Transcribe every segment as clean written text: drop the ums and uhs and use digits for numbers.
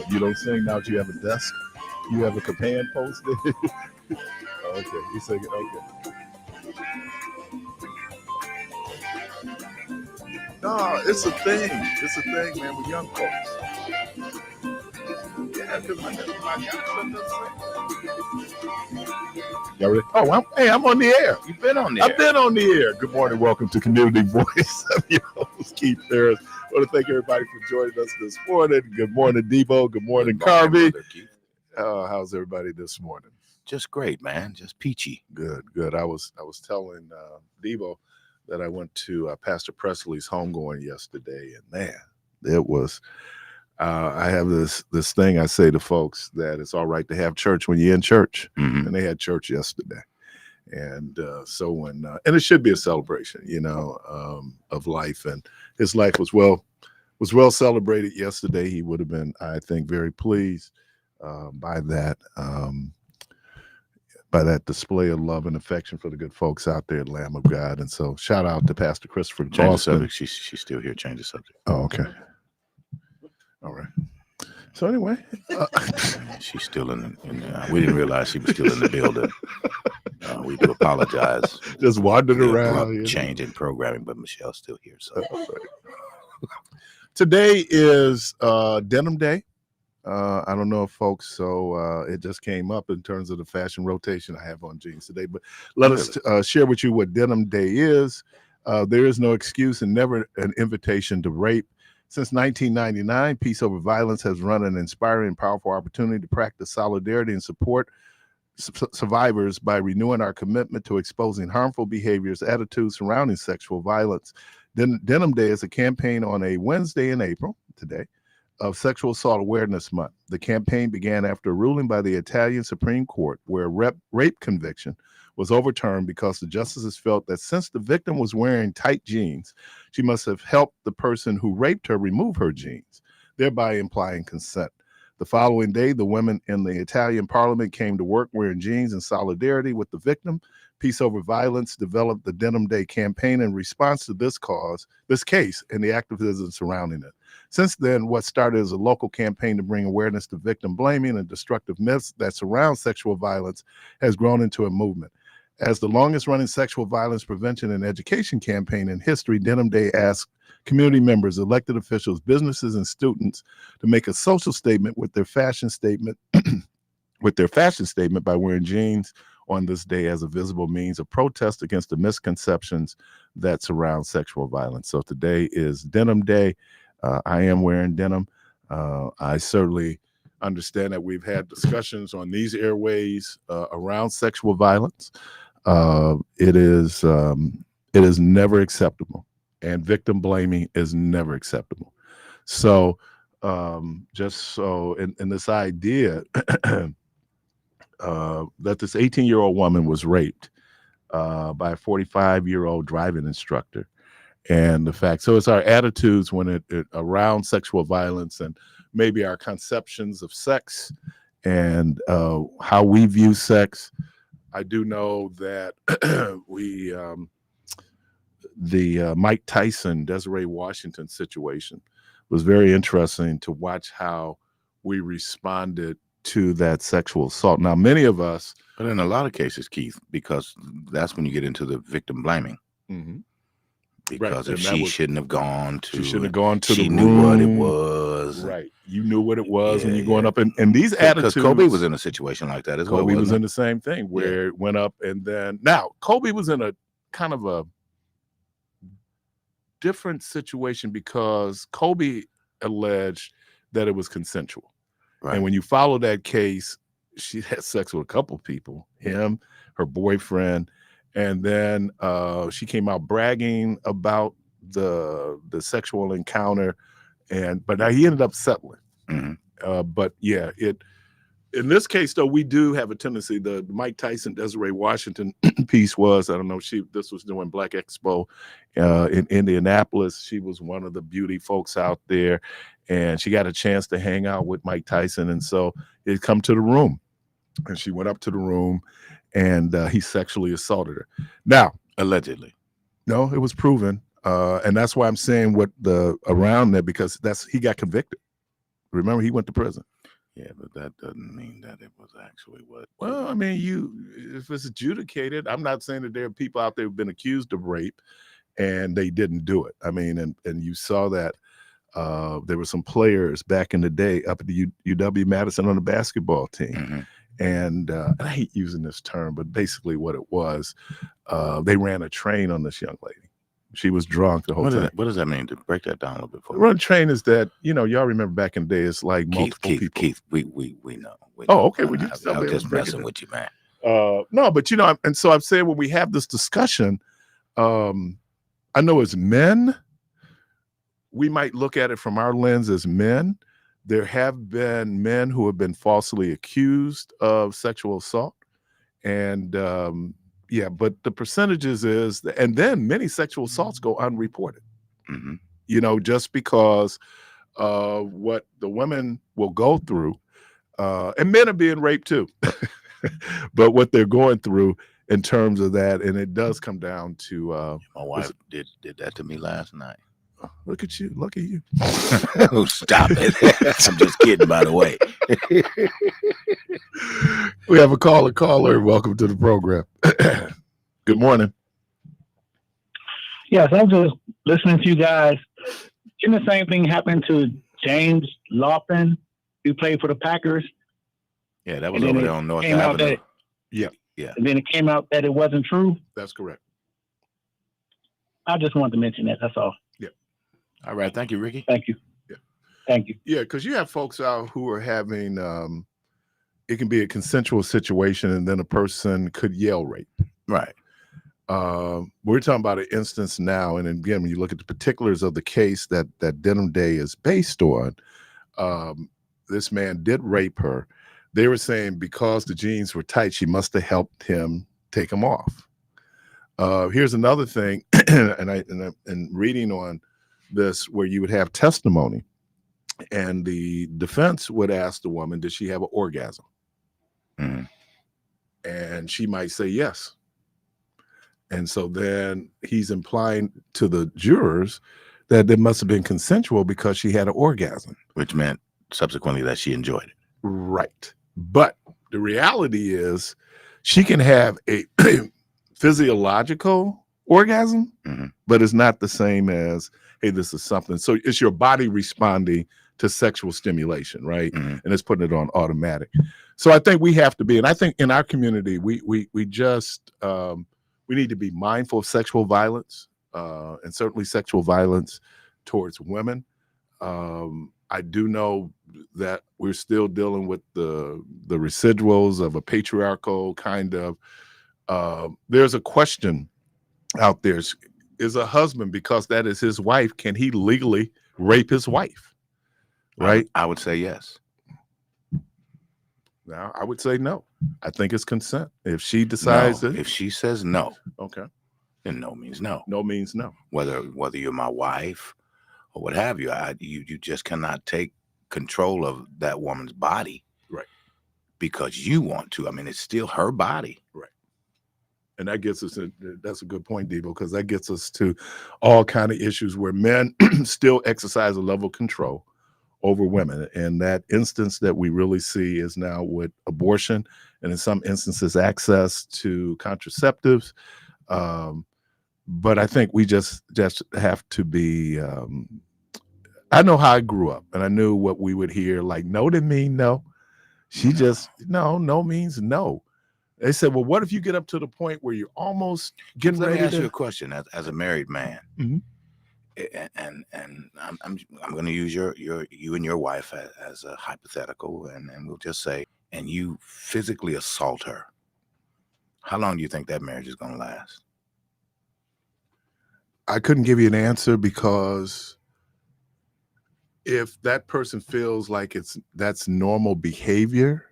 You don't sing now that you have a desk? You have a command post? Okay, you sing it. Okay. No, it's a thing. It's a thing, man, with young folks. Yeah, because my godson does sing. Y'all ready? Oh, I'm on the air. You've been on the air. I've been on the air. Good morning. Welcome to Community Voice. I'm your host, Keith Parris. I want to thank everybody for joining us this morning. Good morning, Debo. Good morning, Carby. How's everybody this morning? Just great, man. Just peachy. Good. I was telling Debo that I went to Pastor Presley's homegoing yesterday, and man, it was. I have this thing I say to folks that it's all right to have church when you're in church, and they had church yesterday, and so when and it should be a celebration, of life, and his life was well celebrated yesterday. He would have been, I think, very pleased by that display of love and affection for the good folks out there at Lamb of God. And so shout out to Pastor Christopher. Change the subject. She's still here. Change the subject. Oh, okay. All right. So anyway, she's still in we didn't realize she was still in the building. We do apologize. Just wandered around. Change in programming, but Michelle's still here. So today is Denim Day. I don't know if folks, it just came up in terms of the fashion rotation I have on jeans today, but let us share with you what Denim Day is. There is no excuse and never an invitation to rape. Since 1999, Peace Over Violence has run an inspiring and powerful opportunity to practice solidarity and support survivors by renewing our commitment to exposing harmful behaviors, attitudes surrounding sexual violence. Denim Day is a campaign on a Wednesday in April, today, of Sexual Assault Awareness Month. The campaign began after a ruling by the Italian Supreme Court where rape conviction was overturned because the justices felt that since the victim was wearing tight jeans, she must have helped the person who raped her remove her jeans, thereby implying consent. The following day, the women in the Italian parliament came to work wearing jeans in solidarity with the victim. Peace Over Violence developed the Denim Day campaign in response to this case, and the activism surrounding it. Since then, what started as a local campaign to bring awareness to victim blaming and destructive myths that surround sexual violence has grown into a movement. As the longest-running sexual violence prevention and education campaign in history, Denim Day asks community members, elected officials, businesses, and students to make a social statement with their fashion statement by wearing jeans on this day as a visible means of protest against the misconceptions that surround sexual violence. So today is Denim Day. I am wearing denim. I certainly understand that we've had discussions on these airways around sexual violence. It is never acceptable, and victim blaming is never acceptable. So just so in this idea that this 18-year-old woman was raped by a 45-year-old driving instructor, and the fact, so it's our attitudes when it around sexual violence, and maybe our conceptions of sex and how we view sex. I do know that the Mike Tyson, Desiree Washington situation was very interesting to watch how we responded to that sexual assault. Now, many of us, but in a lot of cases, Keith, because that's when you get into the victim blaming. mm-hmm. Because if she shouldn't have gone to, she shouldn't have gone to she the knew room. What it was. Right. You knew what it was when you're going up. And these attitudes. Because Kobe was in a situation like that as well. Kobe was in the same thing where it went up. And then now Kobe was in a kind of a different situation because Kobe alleged that it was consensual. Right. And when you follow that case, she had sex with a couple of people, him, her boyfriend. And then she came out bragging about the sexual encounter, but now he ended up settling. Mm-hmm. But yeah, in this case though, we do have a tendency. The Mike Tyson, Desiree Washington piece was, I don't know, this was doing Black Expo in Indianapolis. She was one of the beauty folks out there, and she got a chance to hang out with Mike Tyson, and so it come to the room, and she went up to the room. And he sexually assaulted her. Now, allegedly, no, it was proven, and that's why I'm saying what around there, because he got convicted. Remember, he went to prison. Yeah, but that doesn't mean that it was actually what. Well, I mean, if it's adjudicated, I'm not saying that there are people out there who've been accused of rape and they didn't do it. I mean, and you saw that there were some players back in the day up at the UW-Madison on the basketball team. Mm-hmm. And I hate using this term, but basically what it was, they ran a train on this young lady. She was drunk the whole time. What does that mean? To break that down a little bit for me. Run a train is that, y'all remember back in the day, it's like multiple people. Keith, we know. Okay. Well, I'm just messing with you, man. No, but and so I'm saying when we have this discussion, I know as men, we might look at it from our lens as men. There have been men who have been falsely accused of sexual assault. And but the percentages is, and then many sexual assaults go unreported, mm-hmm. Just because what the women will go through, and men are being raped too, but what they're going through in terms of that. And it does come down to, my wife did that to me last night. Look at you. Look at you. Oh, stop it. I'm just kidding, by the way. We have a caller. Welcome to the program. Good morning. Yes, I'm just listening to you guys. Didn't the same thing happen to James Lawson, who played for the Packers? Yeah, that was over there on North Avenue. Yeah. And then it came out that it wasn't true? That's correct. I just wanted to mention that. That's all. Yeah. All right. Thank you, Ricky. Thank you. Yeah. Thank you. Yeah, because you have folks out who are having, it can be a consensual situation, and then a person could yell rape. Right. We're talking about an instance now, and again, when you look at the particulars of the case that Denim Day is based on, this man did rape her. They were saying because the jeans were tight, she must have helped him take them off. Here's another thing, and reading on this, where you would have testimony, and the defense would ask the woman, did she have an orgasm? Mm-hmm. And she might say yes. And so then he's implying to the jurors that it must have been consensual because she had an orgasm. Which meant subsequently that she enjoyed it. Right. But the reality is she can have a physiological orgasm, mm-hmm. but it's not the same as hey, this is something. So it's your body responding to sexual stimulation, right? Mhm. And it's putting it on automatic. So I think we have to be, and I think in our community, we just we need to be mindful of sexual violence, and certainly sexual violence towards women. I do know that we're still dealing with the residuals of a patriarchal kind of. There's a question out there: is a husband, because that is his wife, can he legally rape his wife? Right? I would say yes. Now, I would say no. I think it's consent. If she decides No, it, if she says no, okay, then no means no. no means no. Whether you're my wife or what have you, you just cannot take control of that woman's body, right? Because you want to. I mean, it's still her body, right? And that gets us. That's a good point, Debo, because that gets us to all kind of issues where men still exercise a level of control over women. And that instance that we really see is now with abortion, and in some instances, access to contraceptives. But I think we just have to be. I know how I grew up, and I knew what we would hear. Like, no didn't mean no. She just no means no. They said, well, what if you get up to the point where you're almost getting Let ready me ask to? you a question as a married man. Mhm. And I'm going to use you and your wife as a hypothetical, and we'll just say, and you physically assault her. How long do you think that marriage is going to last? I couldn't give you an answer, because if that person feels like that's normal behavior,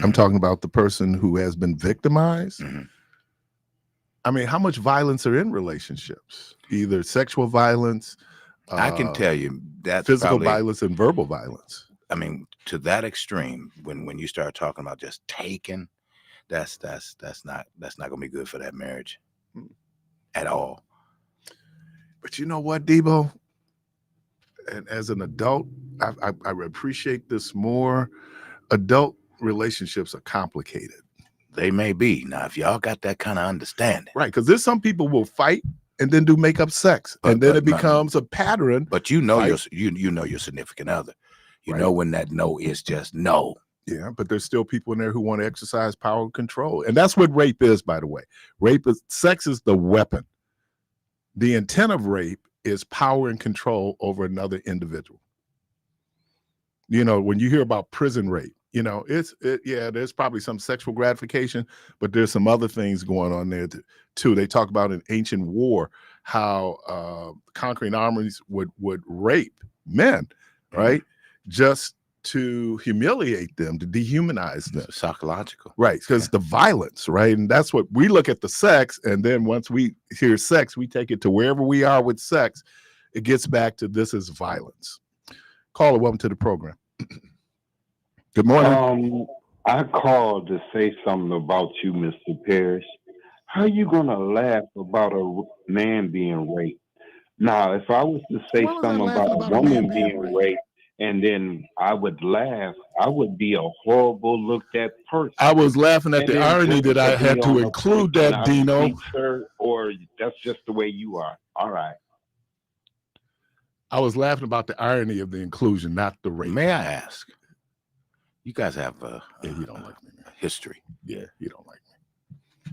I'm talking about the person who has been victimized. Mm-hmm. I mean, how much violence are in relationships? Either sexual violence, I can tell you that physical violence, and verbal violence. I mean, to that extreme, when you start talking about just taking, that's not going to be good for that marriage at all. But you know what, Debo? And as an adult, I appreciate this more. Adult relationships are complicated. They may be. Now, if y'all got that kind of understanding. Right, because there's some people will fight and then do make-up sex, and then it becomes a pattern. But you know you know your significant other. You know when that no is just no. Yeah, but there's still people in there who want to exercise power and control. And that's what rape is, by the way. Sex is the weapon. The intent of rape is power and control over another individual. You know, when you hear about prison rape, you know, there's probably some sexual gratification, but there's some other things going on there too. They talk about in ancient war how conquering armies would rape men, right? Just to humiliate them, to dehumanize them. Psychological. Right, because the violence, right? And that's what we look at the sex, and then once we hear sex, we take it to wherever we are with sex. It gets back to this is violence. Caller, welcome to the program. Good morning. I called to say something about you, Mr. Parris. How you gonna laugh about a man being raped? Now, if I was to say something about a woman being raped, and then I would laugh, I would be a horrible looked at person. I was laughing at the irony that I had to include that, Dino. Sir, or that's just the way you are. All right. I was laughing about the irony of the inclusion, not the rape. May I ask? You guys have you don't like me, man. History. Yeah, you don't like me.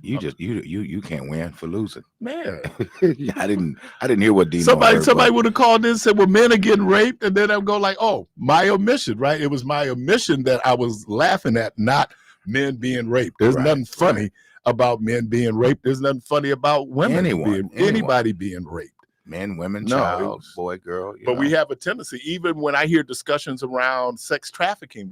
You can't win for losing. Man. I didn't hear what Dino Somebody would have called in and said, well, men are getting raped, and then I would go like, oh, my omission, right? It was my omission that I was laughing at, not men being raped. There's nothing funny about men being raped. There's nothing funny about women anybody being raped. Men, women, child, boy, girl. But we have a tendency, even when I hear discussions around sex trafficking,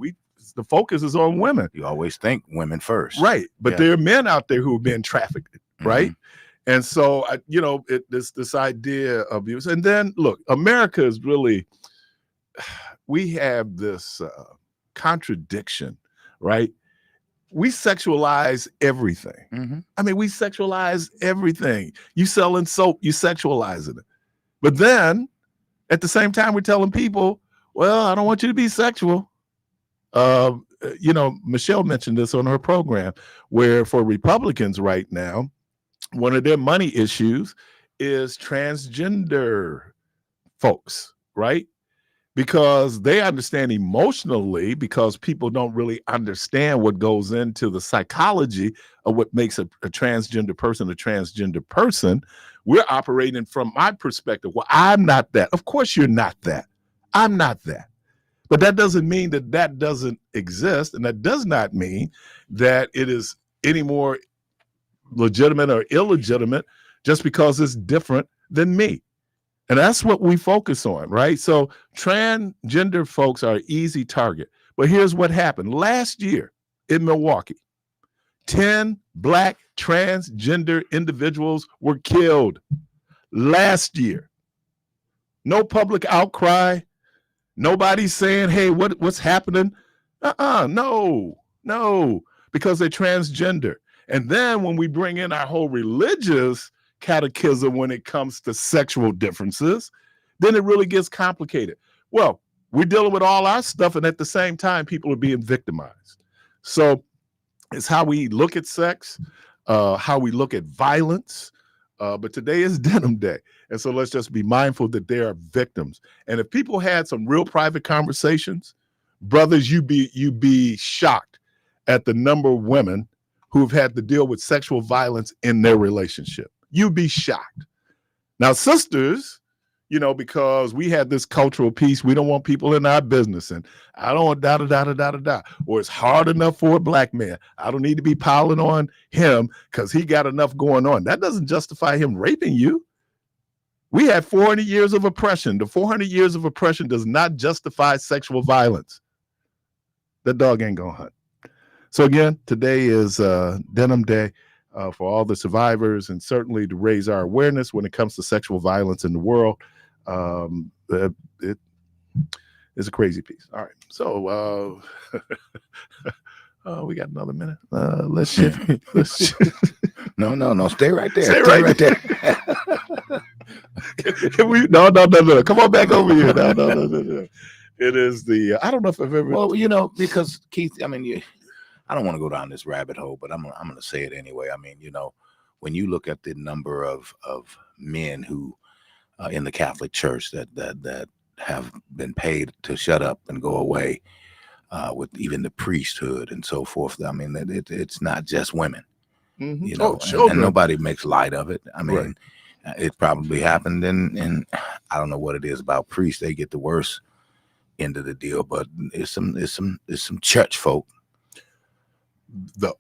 the focus is on women. You always think women first. Right. But there are men out there who have been trafficked, right? Mm-hmm. And so, this idea of abuse. And then, look, America is really, we have this contradiction, right? We sexualize everything. Mm-hmm. I mean, we sexualize everything. You selling soap, you sexualizing it. But then, at the same time, we're telling people, well, I don't want you to be sexual. Michelle mentioned this on her program, where for Republicans right now, one of their money issues is transgender folks, right? Because they understand emotionally, because people don't really understand what goes into the psychology of what makes a transgender person. We're operating from my perspective. Well, I'm not that. Of course you're not that. I'm not that. But that doesn't mean that that doesn't exist. And that does not mean that it is any more legitimate or illegitimate just because it's different than me. And that's what we focus on, right? So transgender folks are an easy target. But here's what happened. Last year in Milwaukee, 10 Black transgender individuals were killed. Last year. No public outcry. Nobody's saying, hey, what's happening? No, because they're transgender. And then when we bring in our whole religious catechism when it comes to sexual differences, then it really gets complicated. Well, we're dealing with all our stuff, and at the same time, people are being victimized. So it's how we look at sex, how we look at violence. But today is Denim Day. And so let's just be mindful that there are victims. And if people had some real private conversations, brothers, you'd be shocked at the number of women who've had to deal with sexual violence in their relationship. You'd be shocked. Now, sisters, because we had this cultural piece, we don't want people in our business, and I don't want or it's hard enough for a Black man. I don't need to be piling on him because he got enough going on. That doesn't justify him raping you. We had 400 years of oppression. The 400 years of oppression does not justify sexual violence. That dog ain't gonna hunt. So again, today is Denim Day for all the survivors, and certainly to raise our awareness when it comes to sexual violence in the world. It is a crazy piece. All right. So we got another minute. Let's shift. No. Stay right there. Stay right there. Can we? No. Come on back over here. No. It is the. I don't know if I've ever. Well, because Keith, I mean, I don't want to go down this rabbit hole, but I'm going to say it anyway. I mean, when you look at the number of men who in the Catholic Church that have been paid to shut up and go away, with even the priesthood and so forth. I mean, it's not just women, Mm-hmm. And nobody makes light of it. I mean, it probably happened, and I don't know what it is about priests. They get the worst end of the deal, but it's some church folk that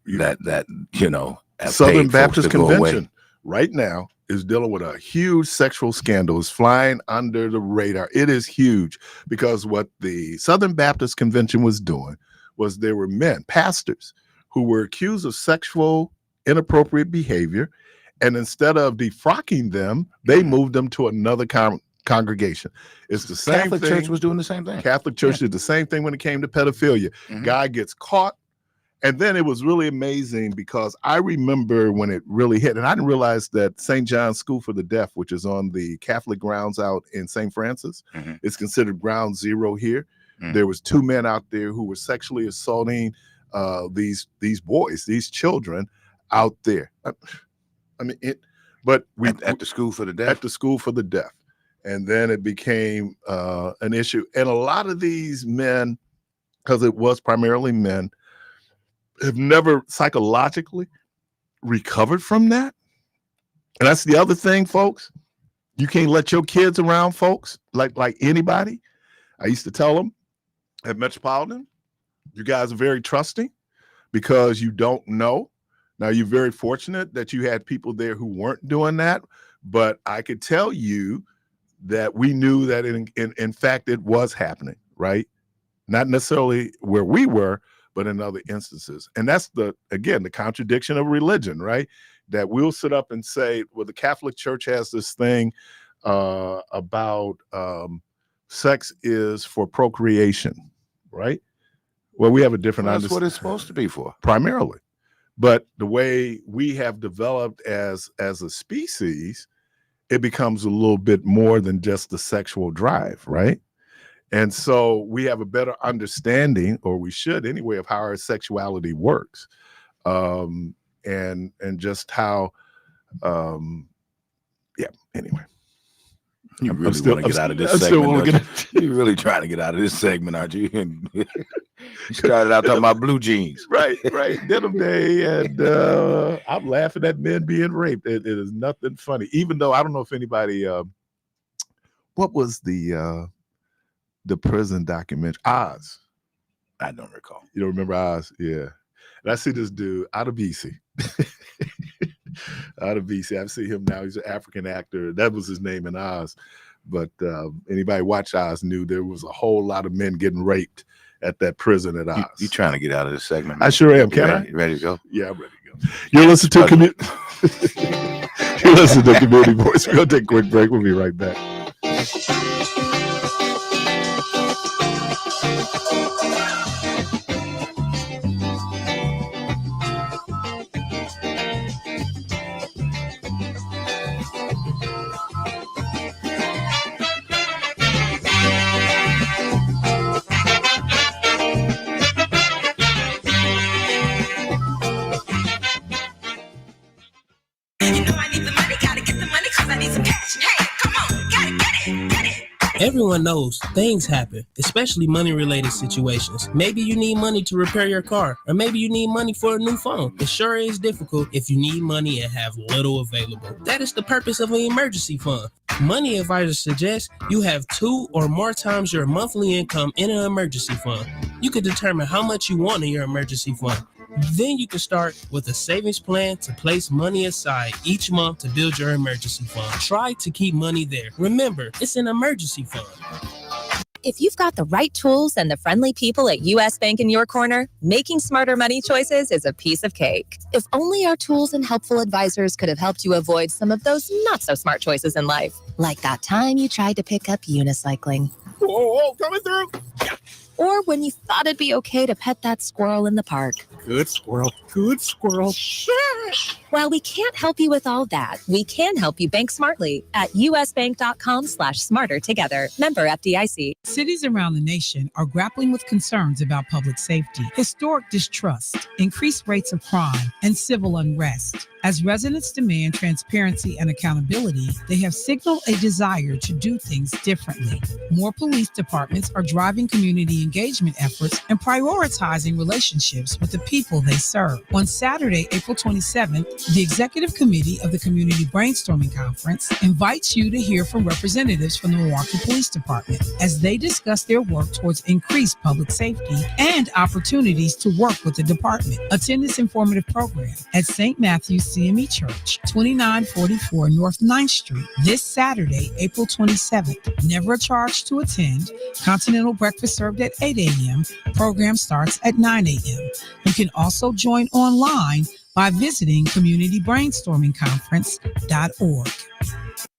Southern Baptist Convention right now is dealing with a huge sexual scandal. Is flying under the radar. It is huge because what the Southern Baptist Convention was doing was there were men, pastors, who were accused of sexual inappropriate behavior, and instead of defrocking them, they moved them to another congregation. It's the same Catholic thing. Church was doing the same thing. Catholic Church did the same thing when it came to pedophilia. Mm-hmm. Guy gets caught. And then it was really amazing because I remember when it really hit, and I didn't realize that St. John's School for the Deaf, which is on the Catholic grounds out in St. Francis, mm-hmm. is considered ground zero here. Mm-hmm. There was 2 men out there who were sexually assaulting these boys, these children out there. I mean, at the School for the Deaf. At the School for the Deaf. And then it became an issue. And a lot of these men, because it was primarily men, have never psychologically recovered from that. And that's the other thing, folks. You can't let your kids around folks like anybody. I used to tell them at Metropolitan, you guys are very trusting because you don't know. Now, you're very fortunate that you had people there who weren't doing that. But I could tell you that we knew that in fact it was happening, right? Not necessarily where we were, but in other instances. And that's the contradiction of religion, right? That we'll sit up and say, well, the Catholic Church has this thing about sex is for procreation, right? Well, we have a different understanding. That's what it's supposed to be for. Primarily. But the way we have developed as a species, it becomes a little bit more than just the sexual drive, right? And so we have a better understanding, or we should anyway, of how our sexuality works, and just how, anyway. You really still- want to get out of I this still wanna segment. You're really trying to get out of this segment, aren't you? You started out talking about blue jeans. Right. Denim Day, and I'm laughing at men being raped. It is nothing funny. Even though I don't know if anybody, what was the prison documentary? Oz. I don't recall. You don't remember Oz? Yeah. And I see this dude out of BC. Out of BC. I see him now. He's an African actor. That was his name in Oz. But anybody watch Oz knew there was a whole lot of men getting raped at that prison at Oz. You trying to get out of this segment? I sure am. Can I? You ready to go? Yeah, I'm ready to go. You're listening to Community. You're listening to Community Voice. We're gonna take a quick break. We'll be right back. Everyone knows things happen, especially money-related situations. Maybe you need money to repair your car, or maybe you need money for a new phone. It sure is difficult if you need money and have little available. That is the purpose of an emergency fund. Money advisors suggest you have 2 or more times your monthly income in an emergency fund. You can determine how much you want in your emergency fund. Then you can start with a savings plan to place money aside each month to build your emergency fund. Try to keep money there. Remember, it's an emergency fund. If you've got the right tools and the friendly people at U.S. Bank in your corner, making smarter money choices is a piece of cake. If only our tools and helpful advisors could have helped you avoid some of those not-so-smart choices in life. Like that time you tried to pick up unicycling. Whoa, coming through. Or when you thought it'd be okay to pet that squirrel in the park. Good squirrel. Good squirrel. While we can't help you with all that, we can help you bank smartly at usbank.com/smarter together. Member FDIC. Cities around the nation are grappling with concerns about public safety, historic distrust, increased rates of crime, and civil unrest. As residents demand transparency and accountability, they have signaled a desire to do things differently. More police departments are driving community engagement efforts and prioritizing relationships with the people they serve. On Saturday, April 27th, the Executive Committee of the Community Brainstorming Conference invites you to hear from representatives from the Milwaukee Police Department as they discuss their work towards increased public safety and opportunities to work with the department. Attend this informative program at St. Matthew's CME Church, 2944 North 9th Street, this Saturday, April 27th. Never a charge to attend. Continental breakfast served at 8 a.m. Program starts at 9 a.m. You can also join online by visiting communitybrainstormingconference.org.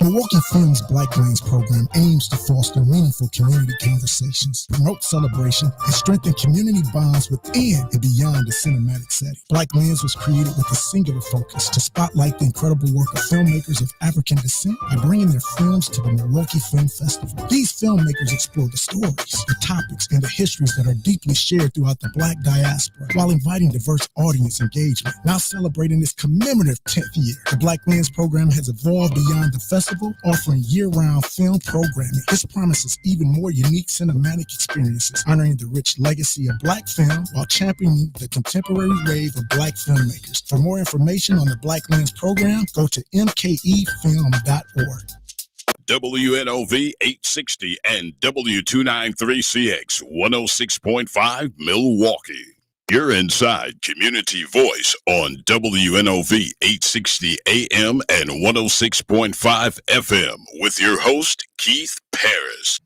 Milwaukee Films Black Lanes program aims to foster meaningful community conversations, promote celebration, and strengthen community bonds within and beyond the cinematic setting. Black Lanes was created with a singular focus to spotlight the incredible work of filmmakers of African descent by bringing their films to the Milwaukee Film Festival. These filmmakers explore the stories, the topics, and the histories that are deeply shared throughout the Black diaspora while inviting diverse audience engagement. Now celebrating its commemorative 10th year, the Black Lens program has evolved beyond the festival, offering year-round film programming. This promises even more unique cinematic experiences, honoring the rich legacy of Black film while championing the contemporary wave of Black filmmakers. For more information on the Black Lens program, go to mkefilm.org. WNOV 860 and W293CX 106.5 Milwaukee. You're inside Community Voice on WNOV 860 AM and 106.5 FM with your host, Keith Parris.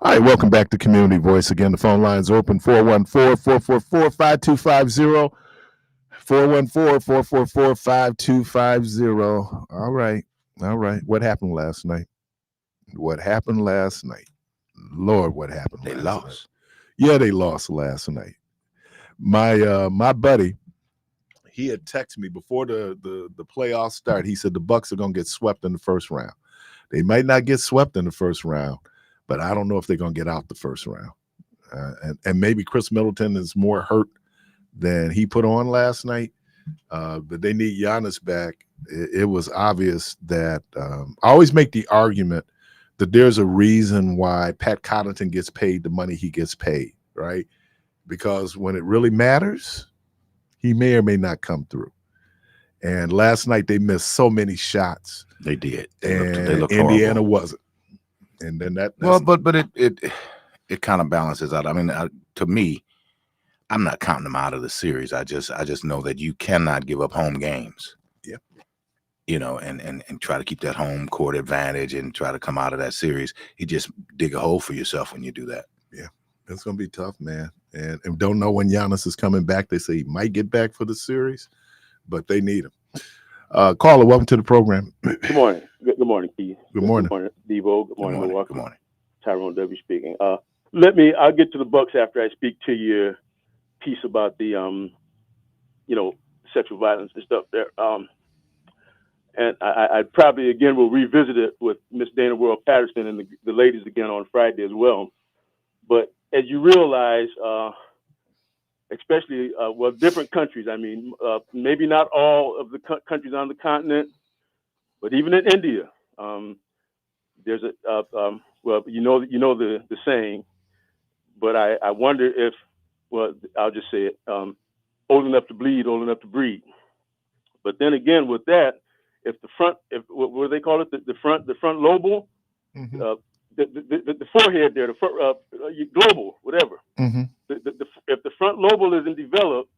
All right, welcome back to Community Voice. Again, the phone line's open, 414-444-5250, 414-444-5250. All right. What happened last night? Lord, what happened last night? They lost. Yeah, they lost last night. My buddy, he had texted me before the playoffs start. He said the Bucks are gonna get swept in the first round. They might not get swept in the first round, but I don't know if they're gonna get out the first round. And maybe Chris Middleton is more hurt than he put on last night. But they need Giannis back, it was obvious that I always make the argument that there's a reason why Pat Connaughton gets paid the money he gets paid, right? Because when it really matters, he may or may not come through. And last night they missed so many shots. They did. And they looked Indiana horrible. wasn't. And then that's but it kind of balances out. I mean, to me, I'm not counting them out of the series. I just know that you cannot give up home games. Yep. You know, and try to keep that home court advantage and try to come out of that series. You just dig a hole for yourself when you do that. Yeah, it's gonna be tough, man. And don't know when Giannis is coming back. They say he might get back for the series, but they need him. Carla, welcome to the program. Good morning. Good morning, Keith. Good morning. Good morning, Devo. Good morning, Milwaukee. Good morning. Tyrone W. speaking. I'll get to the Bucks after I speak to your piece about the, sexual violence and stuff there. And I probably, again, will revisit it with Miss Dana World Patterson and the ladies again on Friday as well. But as you realize, especially, different countries, I mean, maybe not all of the countries on the continent, but even in India, there's the saying, but I wonder if, I'll just say it, old enough to bleed, old enough to breed. But then again, with that, what do they call it? The front lobal, Mm-hmm. the forehead there, the front, global, whatever. Mm-hmm. If the front lobal isn't developed,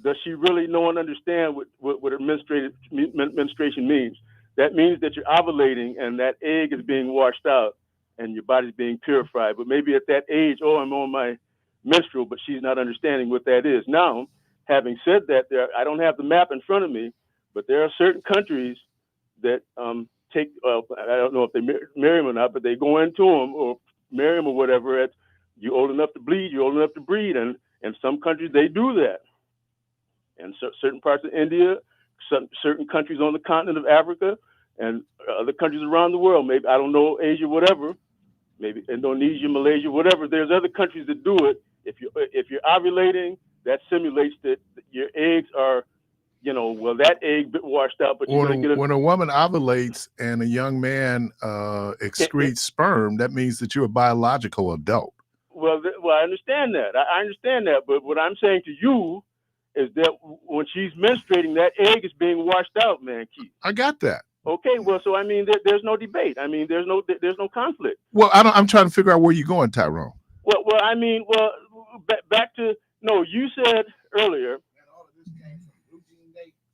does she really know and understand what her menstruation means? That means that you're ovulating and that egg is being washed out and your body's being purified. But maybe at that age, I'm on my menstrual, but she's not understanding what that is. Now, having said that, I don't have the map in front of me, but there are certain countries that take, I don't know if they marry them or not, but they go into them or marry them or whatever. You're old enough to bleed, you're old enough to breed. And in some countries, they do that. And certain parts of India, certain countries on the continent of Africa, and other countries around the world, maybe, I don't know, Asia, whatever, maybe Indonesia, Malaysia, whatever. There's other countries that do it. If you're ovulating, that simulates that your eggs are, that egg bit washed out, but when a woman ovulates and a young man excretes sperm, that means that you're a biological adult. Well, I understand that. I understand that. But what I'm saying to you is that when she's menstruating, that egg is being washed out, man, Keith. I got that. Okay, well, so I mean, there's no debate. I mean, there's no conflict. Well, I'm trying to figure out where you're going, Tyrone. Back to you said earlier.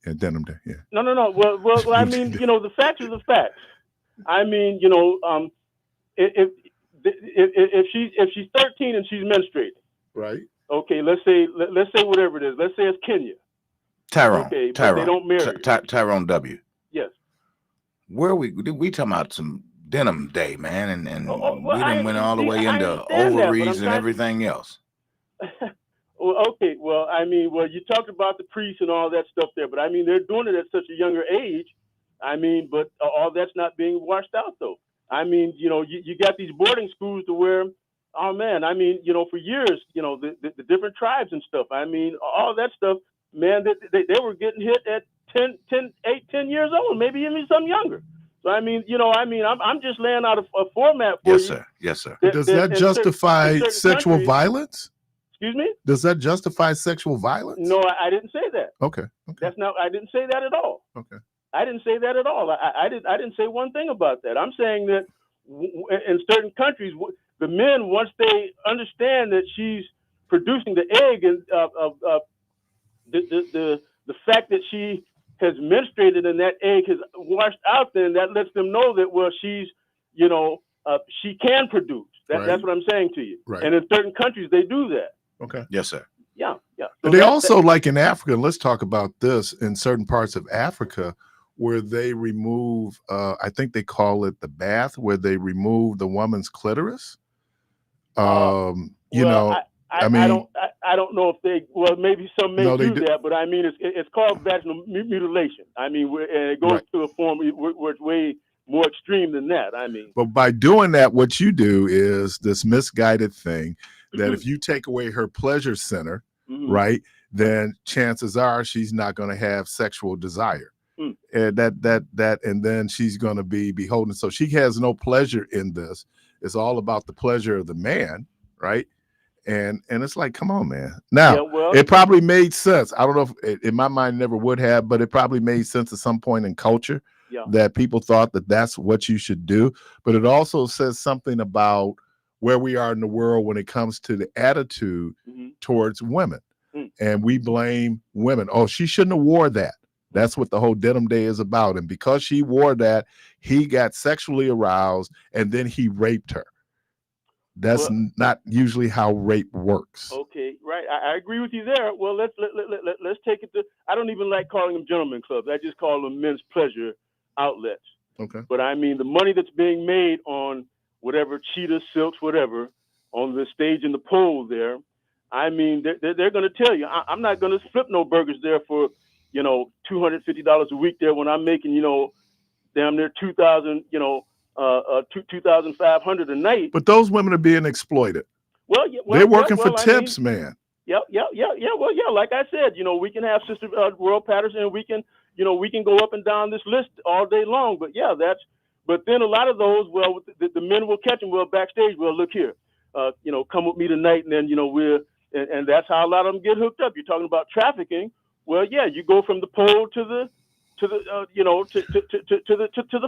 Yeah, Denim Day. Yeah. No. Well, I mean, the facts are the facts. I mean, if she's 13 and she's menstruating, right? Okay, let's say whatever it is. Let's say it's Kenya. Tyrone. Okay, Tyrone. but they don't marry. Tyrone W. Yes. Where we talking about some Denim Day, man, and we done went all the way into ovaries and everything else. Well, okay. Well, I mean, you talked about the priests and all that stuff there, but I mean, they're doing it at such a younger age. I mean, but all that's not being washed out, though. I mean, you got these boarding schools to where, oh man, I mean, for years, the different tribes and stuff. I mean, all that stuff, man, they were getting hit at 10 years old, maybe even some younger. So I mean, I'm just laying out a format for you. Yes, sir. Does that justify sexual violence? Excuse me? Does that justify sexual violence? No, I didn't say that. Okay. That's not. I didn't say that at all. Okay. I didn't say that at all. I didn't say one thing about that. I'm saying that in certain countries, the men, once they understand that she's producing the egg and the fact that she has menstruated and that egg has washed out, then that lets them know that she's she can produce. That's what I'm saying to you. Right. And in certain countries, they do that. Okay. Yes, sir. Yeah. So they also, like in Africa, let's talk about this, in certain parts of Africa where they remove, I think they call it the bath, where they remove the woman's clitoris. I don't know if they, maybe some may do that, but I mean, it's called vaginal mutilation. I mean, and it goes to a form where it's way more extreme than that. I mean, but by doing that, what you do is this misguided thing that if you take away her pleasure center, right, then chances are she's not going to have sexual desire. And and then she's going to be beholden. So she has no pleasure in this. It's all about the pleasure of the man, right? And it's like, come on, man. Now, Yeah, well, it probably made sense. I don't know if in my mind never would have, but it probably made sense at some point in culture yeah. that people thought that that's what you should do. But it also says something about where we are in the world when it comes to the attitude towards women. And we blame women. Oh, she shouldn't have wore that. That's what the whole denim day is about. And because she wore that, he got sexually aroused and then he raped her. That's not usually how rape works. Okay, right. I agree with you there. Well, let's take it to. I don't even like calling them gentlemen clubs. I just call them men's pleasure outlets. Okay. But I mean, the money that's being made on whatever cheetah silks, whatever, on the stage in the pole there. I mean, they're going to tell you, I'm not going to flip no burgers there for, $250 a week there when I'm making, damn near 2,000, 2,500 a night. But those women are being exploited. Well, they're working for tips, man. Yeah. Well, yeah, like I said, we can have Sister World Patterson, and we can go up and down this list all day long. But yeah, but then a lot of those, well, the men will catch them. Well, backstage, well, look here, come with me tonight, and then and that's how a lot of them get hooked up. You're talking about trafficking. Well, yeah, you go from the pole to the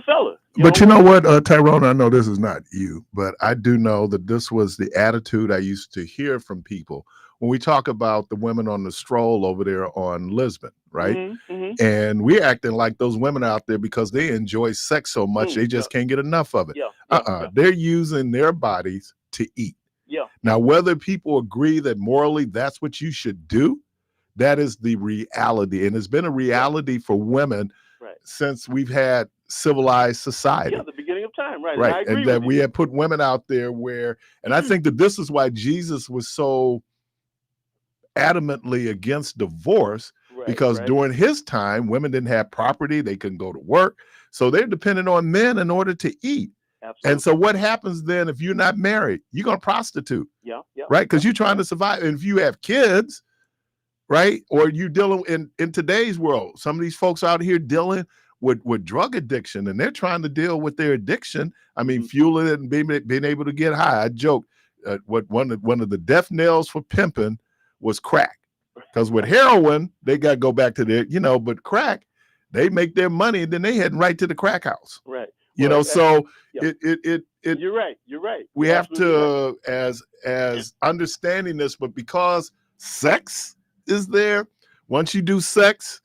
fella. But you know what, Tyrone, I know this is not you, but I do know that this was the attitude I used to hear from people when we talk about the women on the stroll over there on Lisbon, right? And we're acting like those women out there because they enjoy sex so much, they just can't get enough of it. They're using their bodies to eat. Yeah. Now, whether people agree that morally that's what you should do, that is the reality. And it's been a reality for women since we've had civilized society. Yeah, the beginning of time, right. Right. I agree And that with we you. have put women out there where, and I think that this is why Jesus was so adamantly against divorce, because during his time, women didn't have property, they couldn't go to work. So they're dependent on men in order to eat. Absolutely. And so what happens then if you're not married? You're going to prostitute. Yeah. Right? Because you're trying to survive. And if you have kids, right? Or you dealing in today's world, some of these folks out here dealing with drug addiction, and they're trying to deal with their addiction. I mean, fueling it and being able to get high. I joke, what one of the death knells for pimping was crack, because with heroin they got to go back to their, but crack, they make their money and then they heading right to the crack house. Right. So yeah. You're right. We You're have to, right. as understanding this, but because sex is there, once you do sex,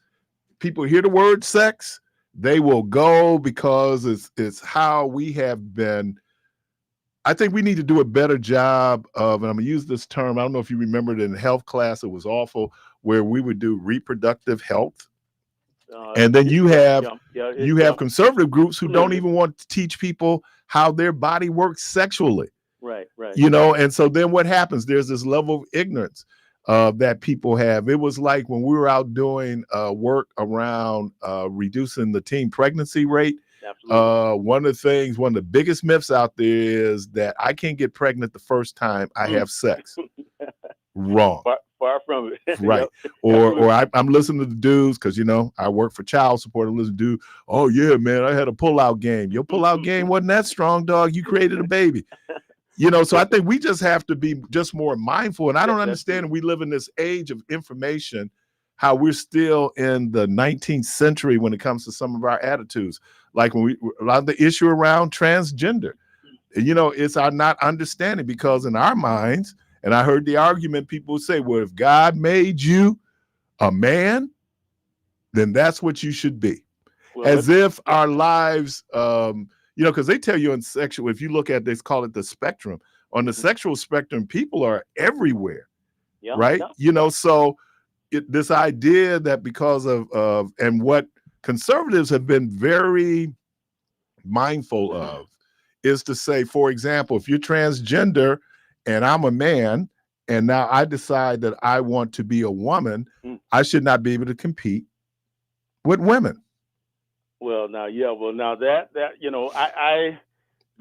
people hear the word sex, they will go, because it's how we have been. I think we need to do a better job of, and I'm gonna use this term, I don't know if you remember it in health class, it was awful, where we would do reproductive health. And then you have conservative groups who don't even want to teach people how their body works sexually. Right. And so then what happens? There's this level of ignorance that people have. It was like when we were out doing work around reducing the teen pregnancy rate. One of the biggest myths out there is that I can't get pregnant the first time I have sex. Wrong. Far from it. Right. Or I'm listening to the dudes, because I work for child support. I'm listening to dudes, oh yeah, man, I had a pull-out game. Your pull-out game wasn't that strong, dog. You created a baby. So I think we just have to be just more mindful. And I don't understand, we live in this age of information, how we're still in the 19th century when it comes to some of our attitudes. Like a lot of the issue around transgender, it's our not understanding, because in our minds, and I heard the argument, people say, well, if God made you a man, then that's what you should be. Well, as if our lives, because they tell you in sexual, if you look at, they call it the spectrum. On the sexual spectrum, people are everywhere, right? So this idea that because of and what conservatives have been very mindful of is to say, for example, if you're transgender and I'm a man, and now I decide that I want to be a woman, I should not be able to compete with women. Well, now that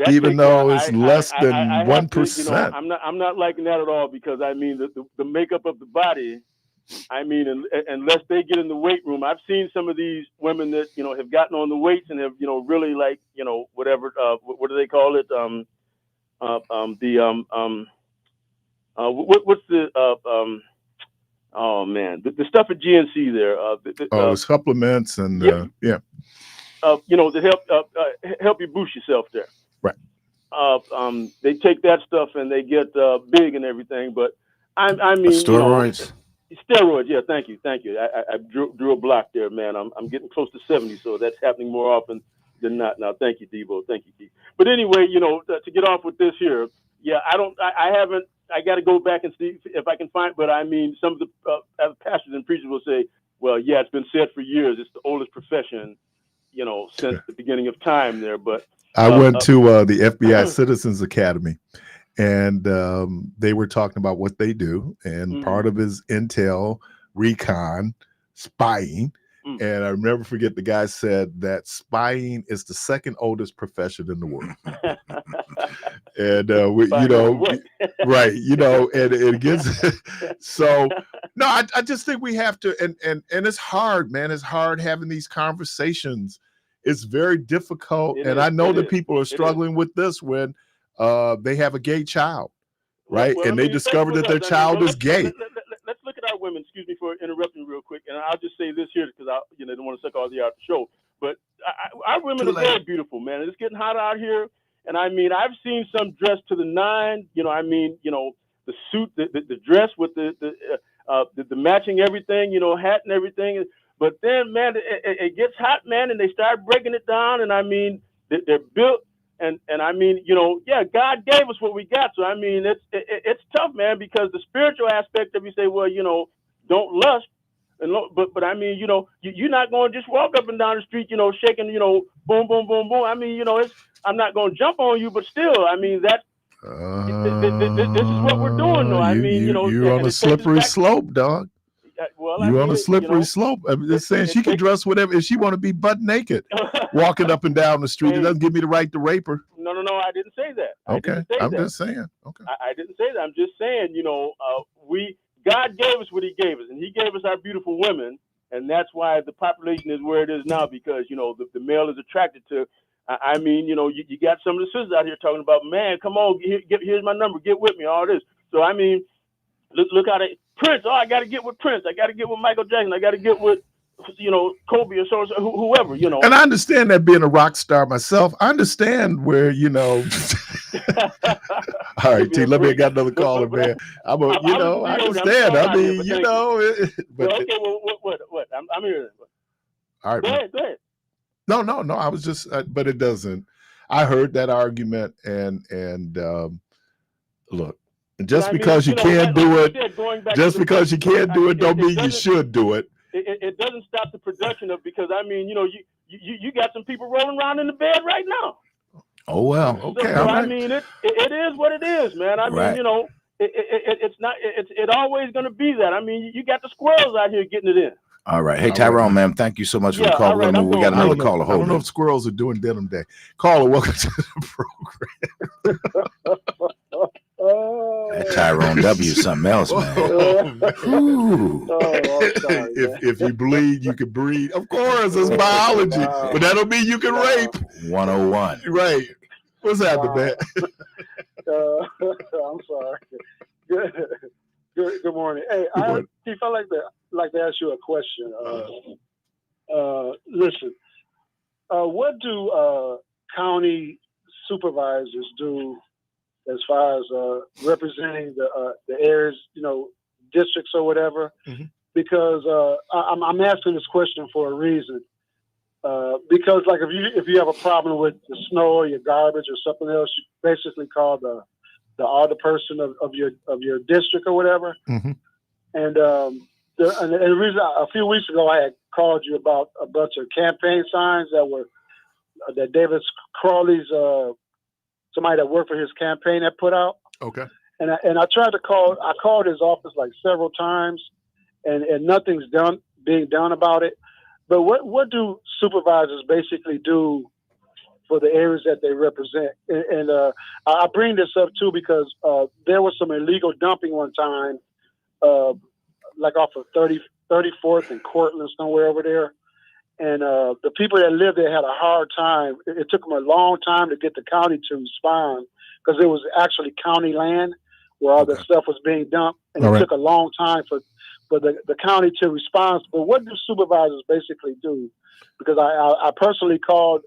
even though it's less than 1%. I'm not liking that at all, because I mean the makeup of the body I mean, unless they get in the weight room, I've seen some of these women that have gotten on the weights and have really like whatever what do they call it what's the oh man the stuff at GNC there the supplements and to help you boost yourself there. Right. They take that stuff and they get big and everything, but I mean steroids. Steroids, yeah. Thank you. I drew a block there, man. I'm getting close to 70, so that's happening more often than not. Now, thank you, Debo. Thank you, Keith. But anyway, to get off with this here, yeah, I haven't. I got to go back and see if I can find. But I mean, some of the pastors and preachers will say, well, yeah, it's been said for years. It's the oldest profession, since the beginning of time there. But I went to the FBI Citizens Academy. And they were talking about what they do, and part of it is intel, recon, spying. And I never forget the guy said that spying is the second oldest profession in the world. And right, and it gets so. No, I just think we have to, and it's hard, man. It's hard having these conversations. It's very difficult, and I know that people are struggling with this when. They have a gay child, right? Well, and they discover that their child is gay. Let's look at our women. Excuse me for interrupting real quick. And I'll just say this here because I don't want to suck all the out the show. But our women are very beautiful, man. It's getting hot out here. And I mean, I've seen some dressed to the nine. The suit, the dress with the matching everything, hat and everything. But then, man, it gets hot, man, and they start breaking it down. And I mean, they're built. And I mean, God gave us what we got. So I mean, it's tough, man, because the spiritual aspect of you say, well, don't lust, but I mean, you're not going to just walk up and down the street, shaking, boom, boom, boom, boom. I mean, I'm not going to jump on you, but still, I mean, that's this is what we're doing, though. I mean, you're on a slippery slope, dog. You're on a slippery slope. I'm just saying she can dress whatever. If she want to be butt naked, walking up and down the street, it doesn't give me the right to rape her. No, I didn't say that. Okay, I'm just saying. Okay, I didn't say that. I'm just saying, God gave us what He gave us, and He gave us our beautiful women, and that's why the population is where it is now because the male is attracted to. I mean, you got some of the sisters out here talking about, man, come on, here's my number, get with me, all this. So I mean, look how they. Prince, I got to get with Prince. I got to get with Michael Jackson. I got to get with, Kobe or so whoever, And I understand that being a rock star myself. I understand where, All right, T, let me got another caller, man. I understand. I mean, but okay, well, what? I'm here. All right. Go ahead. No. I was just, but it doesn't. I heard that argument, and look. Just because you can't do it, just because you can't do it, don't mean you should do it. It doesn't stop the production of because I mean, you got some people rolling around in the bed right now. Oh well, okay. So I mean, it is what it is, man. I mean, it's not. It's always going to be that. I mean, you got the squirrels out here getting it in. All right. Hey, Tyrone, man, thank you so much for the call. Right, we got another caller. I don't know if squirrels are doing denim day. Caller, welcome to the program. That Tyrone W. something else, man. Sorry, if you bleed, you can breed. Of course, it's biology, but that don't mean you can rape. 101. Right. What's happening, man? I'm sorry. Good morning. Hey, Chief, I'd like to ask you a question. Listen, what do county supervisors do as far as representing the areas, districts or whatever? Mm-hmm. Because I'm asking this question for a reason. Because like if you have a problem with the snow or your garbage or something else, you basically call the alderperson of your district or whatever. Mm-hmm. And the reason a few weeks ago I had called you about a bunch of campaign signs that David Crawley's somebody that worked for his campaign had put out. Okay. And I tried to call. I called his office like several times, and nothing's being done about it. But what do supervisors basically do for the areas that they represent? And I bring this up too because there was some illegal dumping one time like off of 34th and Cortland, somewhere over there. And the people that lived there had a hard time. It took them a long time to get the county to respond because it was actually county land where all that stuff was being dumped. And it took a long time for the county to respond. But what do supervisors basically do? Because I personally called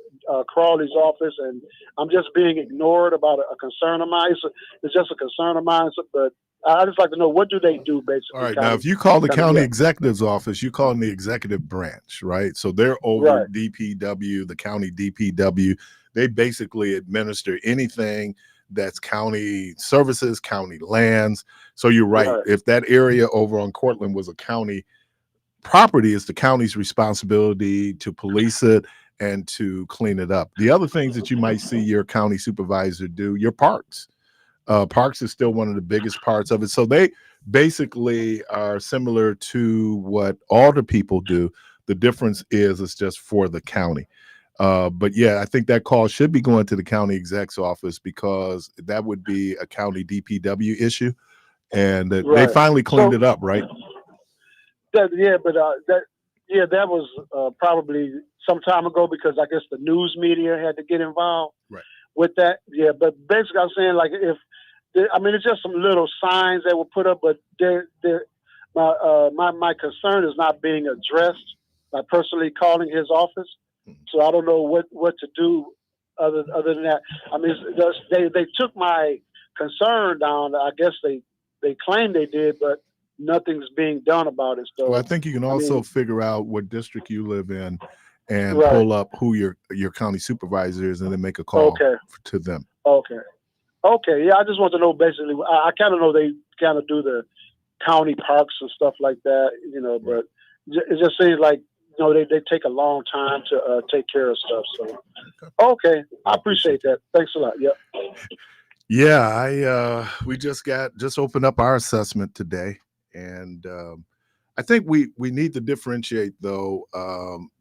Crawley's office, and I'm just being ignored about a concern of mine. It's just a concern of mine, but I just like to know, what do they do, basically? All right. Now, if you call the county executive's office, you call in the executive branch, right? So they're over DPW, the county DPW. They basically administer anything that's county services, county lands. So you're right. If that area over on Cortland was a county property, it's the county's responsibility to police it and to clean it up. The other things that you might see your county supervisor do, your parks. Parks is still one of the biggest parts of it. So they basically are similar to what alder people do. The difference is it's just for the county. But yeah, I think that call should be going to the county exec's office because that would be a county DPW issue. And they finally cleaned it up, right? That was probably some time ago because I guess the news media had to get involved with that. Yeah, but basically I'm saying, like, it's just some little signs that were put up, but my concern is not being addressed by personally calling his office. So I don't know what to do other than that. I mean, they took my concern down. I guess they claim they did, but nothing's being done about it. So I think you can also figure out what district you live in and pull up who your county supervisor is and then make a call to them. Okay. Yeah, I just want to know, basically, I kind of know they kind of do the county parks and stuff like that, but it just seems like, they take a long time to take care of stuff. So, I appreciate that. Thanks a lot. Yep. Yeah, we just opened up our assessment today, and I think we need to differentiate, though.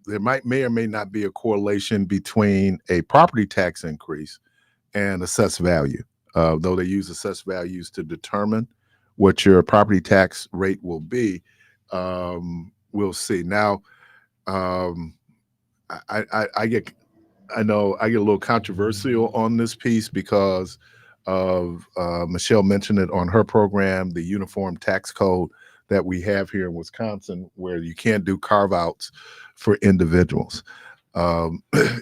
There may or may not be a correlation between a property tax increase and assessed value, though they use assessed values to determine what your property tax rate will be. We'll see. Now, I get a little controversial on this piece because of Michelle mentioned it on her program, the uniform tax code that we have here in Wisconsin, where you can't do carve-outs for individuals.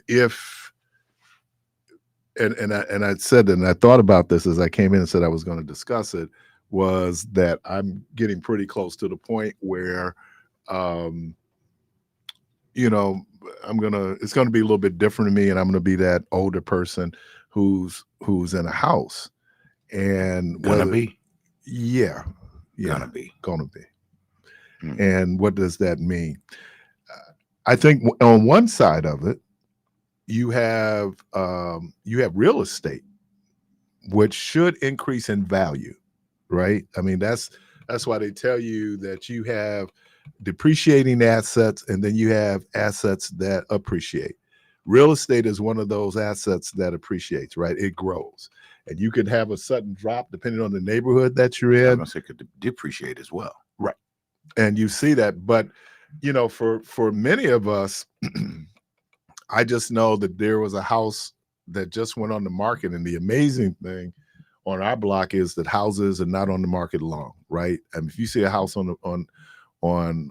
If I said, and I thought about this as I came in and said I was going to discuss it, was that I'm getting pretty close to the point where it's going to be a little bit different to me, and I'm going to be that older person who's in a house, and gonna be. And what does that mean? I think on one side of it, you have real estate, which should increase in value, right? I mean, that's why they tell you that you have depreciating assets and then you have assets that appreciate. Real estate is one of those assets that appreciates, right? It grows, and you could have a sudden drop depending on the neighborhood that you're in. It could depreciate as well, right? And you see that, but for many of us, I just know that there was a house that just went on the market, and the amazing thing on our block is that houses are not on the market long, right? I mean, if you see a house on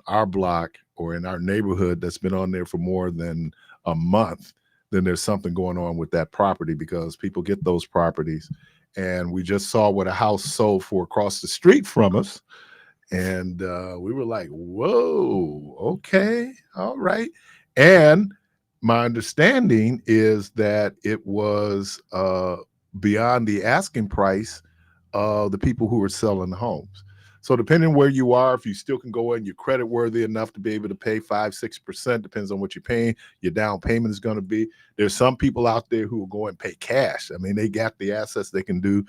our block or in our neighborhood that's been on there for more than a month, then there's something going on with that property, because people get those properties. And we just saw what a house sold for across the street from us. And we were like, whoa, okay, all right. And my understanding is that it was beyond the asking price of the people who were selling the homes. So depending where you are, if you still can go in, you're credit worthy enough to be able to pay 5-6%, depends on what you're paying, your down payment is going to be. There's some people out there who will go and pay cash. I mean, they got the assets, they can do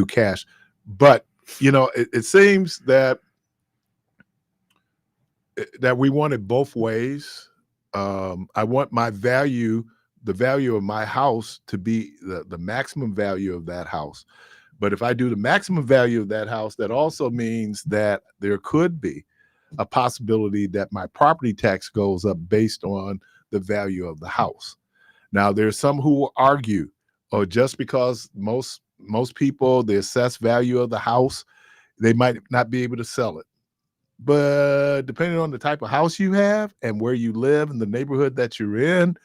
cash. But, it seems that we want it both ways. I want the value of my house to be the maximum value of that house. But if I do the maximum value of that house, that also means that there could be a possibility that my property tax goes up based on the value of the house. Now, there's some who will argue, or just because most people, the assessed value of the house, they might not be able to sell it. But depending on the type of house you have and where you live and the neighborhood that you're in,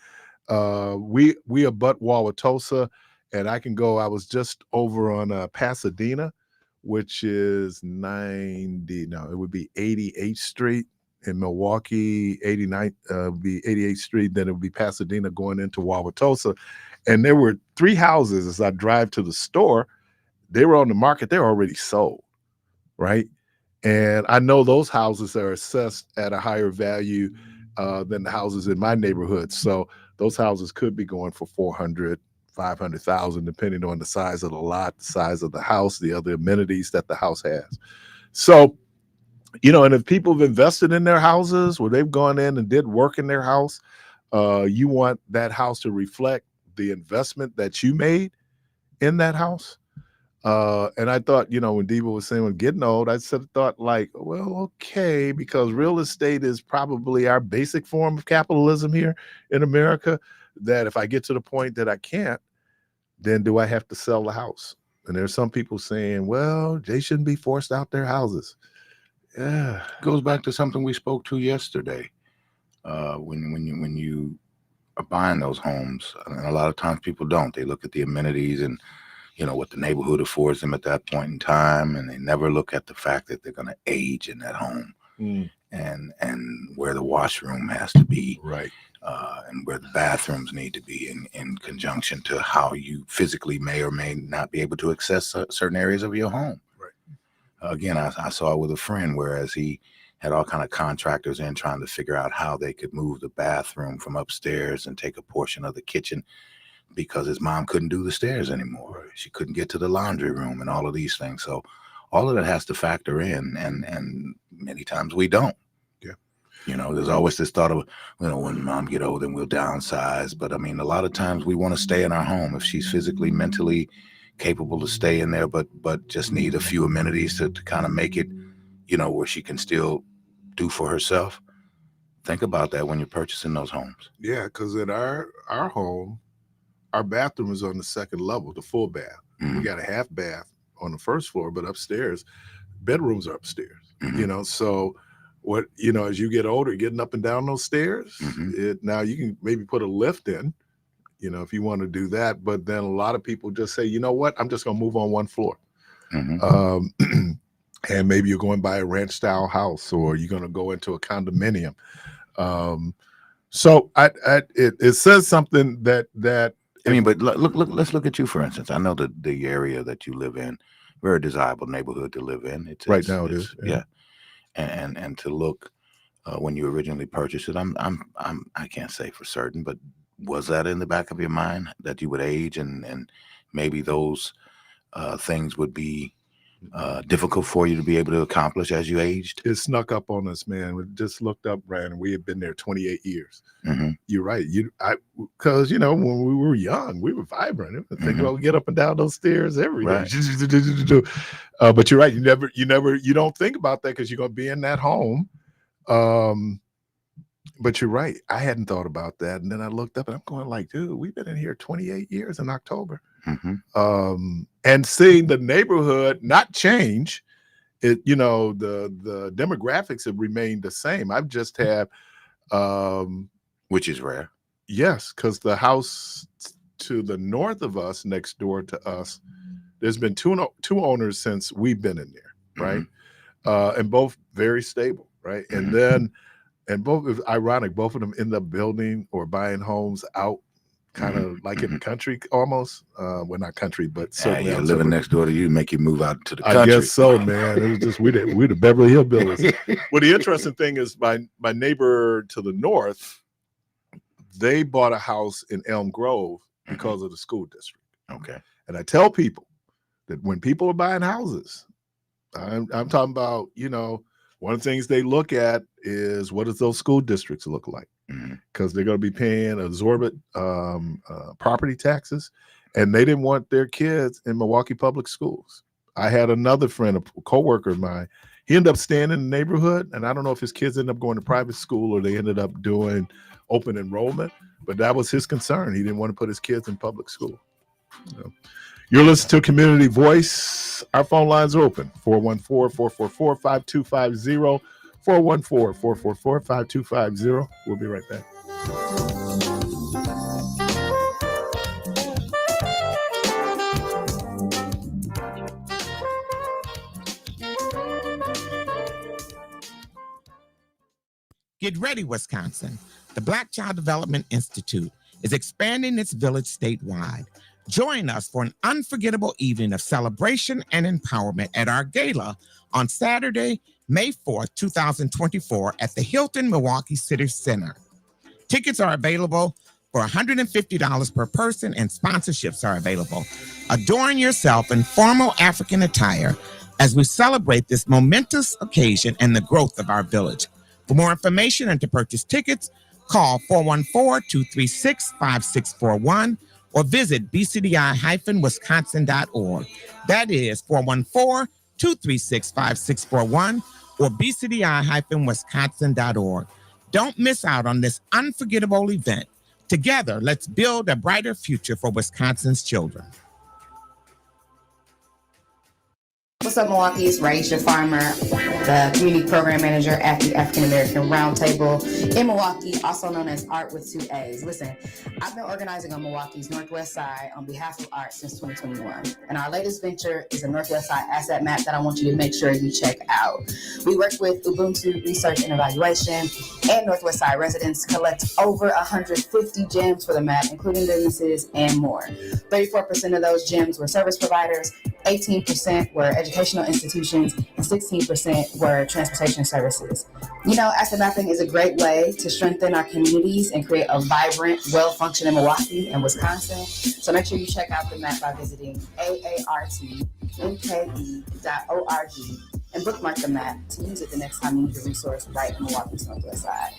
we abut Wauwatosa, and I was just over on Pasadena, which is 88th Street in Milwaukee. 89th would be 88th Street, then it would be Pasadena going into Wauwatosa. And there were 3 houses as I drive to the store. They were on the market, they're already sold, right? And I know those houses are assessed at a higher value than the houses in my neighborhood. So those houses could be going for 400, 500,000, depending on the size of the lot, the size of the house, the other amenities that the house has. So, and if people have invested in their houses, or they've gone in and did work in their house, you want that house to reflect the investment that you made in that house. And I thought, when Diva was saying, when getting old, I thought like, well, okay, because real estate is probably our basic form of capitalism here in America, that if I get to the point that I can't, then do I have to sell the house? And there's some people saying, well, they shouldn't be forced out their houses. Yeah. Goes back to something we spoke to yesterday. When you are buying those homes, and a lot of times people don't. They look at the amenities and what the neighborhood affords them at that point in time, and they never look at the fact that they're going to age in that home, and where the washroom has to be, right, and where the bathrooms need to be in conjunction to how you physically may or may not be able to access certain areas of your home. Right. Again, I saw it with a friend, whereas he had all kind of contractors in trying to figure out how they could move the bathroom from upstairs and take a portion of the kitchen, because his mom couldn't do the stairs anymore. Right. She couldn't get to the laundry room and all of these things. So all of that has to factor in, and many times we don't. Yeah. There's always this thought of, when mom get old, then we'll downsize. But I mean, a lot of times we want to stay in our home if she's physically, mentally capable to stay in there, but just need a few amenities to kind of make it, where she can still do for herself. Think about that when you're purchasing those homes. Yeah, because in our home, our bathroom is on the second level, the full bath. Mm-hmm. We got a half bath on the first floor, but upstairs, bedrooms are upstairs. Mm-hmm. So what, as you get older, getting up and down those stairs, now you can maybe put a lift in, if you want to do that. But then a lot of people just say, you know what, I'm just going to move on one floor. Mm-hmm. And maybe you're going by a ranch style house, or you're going to go into a condominium. So it says something that but look, let's look at you, for instance. I know that the area that you live in, very desirable neighborhood to live in. It is. Yeah. And to look, when you originally purchased it, I can't say for certain, but was that in the back of your mind that you would age and maybe those things would be difficult for you to be able to accomplish as you aged? It snuck up on us, man. We just looked up, Brandon, and we had been there 28 years. Mm-hmm. You're right. Because when we were young, we were vibrant. Think about get up and down those stairs every day. But you're right. You don't think about that because you're gonna be in that home. But you're right. I hadn't thought about that, and then I looked up, and I'm going like, dude, we've been in here 28 years in October. Mm-hmm. And seeing the neighborhood not change, the demographics have remained the same. I've just had, which is rare. Yes, because the house to the north of us, next door to us, there's been two owners since we've been in there, right? Mm-hmm. And both very stable, right? Mm-hmm. And both, it's ironic, both of them end up building or buying homes out, kind of like in the country almost. Well, not country, but certainly living next door to you make you move out to the country. I guess so, man. It was just we the Beverly Hillbillies. Well, the interesting thing is my neighbor to the north, they bought a house in Elm Grove because of the school district. Okay. And I tell people that when people are buying houses, I'm talking about, one of the things they look at is what does those school districts look like? Because they're going to be paying exorbitant property taxes, and they didn't want their kids in Milwaukee public schools. I had another friend, a coworker of mine, he ended up staying in the neighborhood, and I don't know if his kids ended up going to private school or they ended up doing open enrollment, but that was his concern. He didn't want to put his kids in public school. You're listening to Community Voice. Our phone lines are open, 414-444-5250, 414-444-5250. We'll be right back. Get ready, Wisconsin. The Black Child Development Institute is expanding its village statewide. Join us for an unforgettable evening of celebration and empowerment at our gala on Saturday, May 4th, 2024 at the Hilton Milwaukee City Center. Tickets are available for $150 per person and sponsorships are available. Adorn yourself in formal African attire as we celebrate this momentous occasion and the growth of our village. For more information and to purchase tickets, call 414-236-5641 or visit bcdi-wisconsin.org. That is 414-236-5641 or bcdi-wisconsin.org. Don't miss out on this unforgettable event. Together, let's build a brighter future for Wisconsin's children. What's up, Milwaukee? It's Raisha Farmer, the Community Program Manager at the African American Roundtable in Milwaukee, also known as Art with 2 A's. Listen, I've been organizing on Milwaukee's Northwest Side on behalf of art since 2021. And our latest venture is a Northwest Side asset map that I want you to make sure you check out. We work with Ubuntu Research and Evaluation and Northwest Side residents to collect over 150 gems for the map, including businesses and more. 34% of those gems were service providers, 18% were educational institutions, and 16% were transportation services. You know, asset mapping is a great way to strengthen our communities and create a vibrant, well-functioning Milwaukee and Wisconsin. So make sure you check out the map by visiting aartmke.org and bookmark the map to use it the next time you need a resource right in Milwaukee's Northwest Side.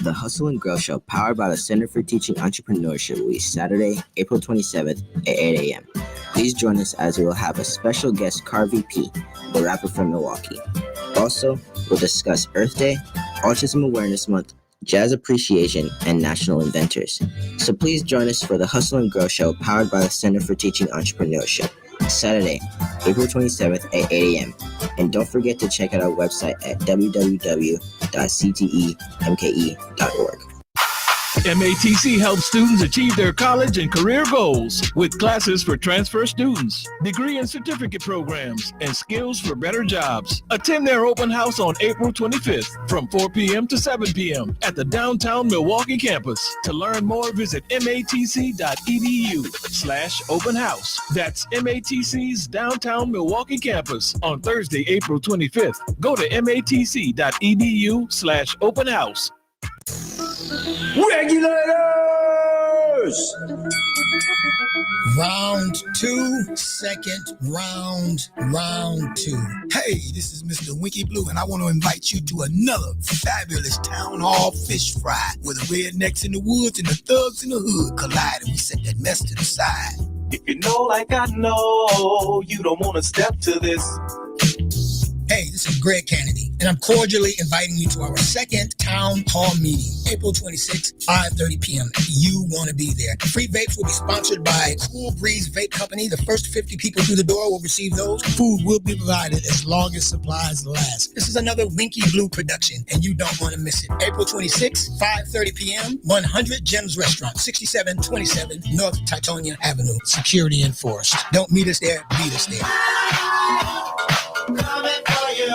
The Hustle and Grow Show, powered by the Center for Teaching Entrepreneurship, will be Saturday, April 27th at 8 a.m. Please join us as we will have a special guest, Car VP, the rapper from Milwaukee. Also, we'll discuss Earth Day, Autism Awareness Month, Jazz Appreciation, and National Inventors. So please join us for the Hustle and Grow Show, powered by the Center for Teaching Entrepreneurship, Saturday, April 27th at 8 a.m. And don't forget to check out our website at www.ctemke.org. MATC helps students achieve their college and career goals with classes for transfer students, degree and certificate programs, and skills for better jobs. Attend their open house on April 25th from 4 p.m. to 7 p.m. at the downtown Milwaukee campus. To learn more, visit matc.edu/open house. That's MATC's downtown Milwaukee campus on Thursday, April 25th. Go to matc.edu/open house. Regulators! Round two, second round two. Hey, this is Mr. Winky Blue, and I want to invite you to another fabulous town hall fish fry where the rednecks in the woods and the thugs in the hood collide, and we set that mess to the side. If you know like I know, you don't want to step to this. Hey, this is Greg Kennedy, and I'm cordially inviting you to our second town hall meeting, April 26th, 5:30 p.m. You want to be there. Free vapes will be sponsored by Cool Breeze Vape Company. The first 50 people through the door will receive those. Food will be provided as long as supplies last. This is another Winky Blue production, and you don't want to miss it. April 26th, 5:30 p.m., 100 Gems Restaurant, 6727 North Titonia Avenue. Security enforced. Don't meet us there, beat us there. Coming for you.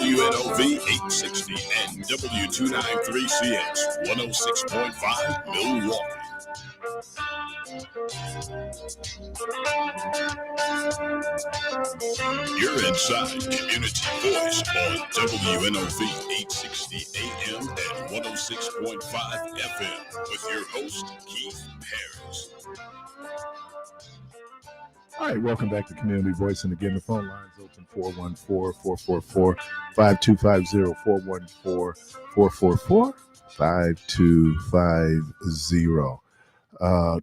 WNOV 860 and W293CX 106.5 Milwaukee. You're inside Community Voice on WNOV 860 AM and 106.5 FM with your host, Keith Parris. All right, welcome back to Community Voice. And again, the phone line's open 414-444-5250, 414-444-5250.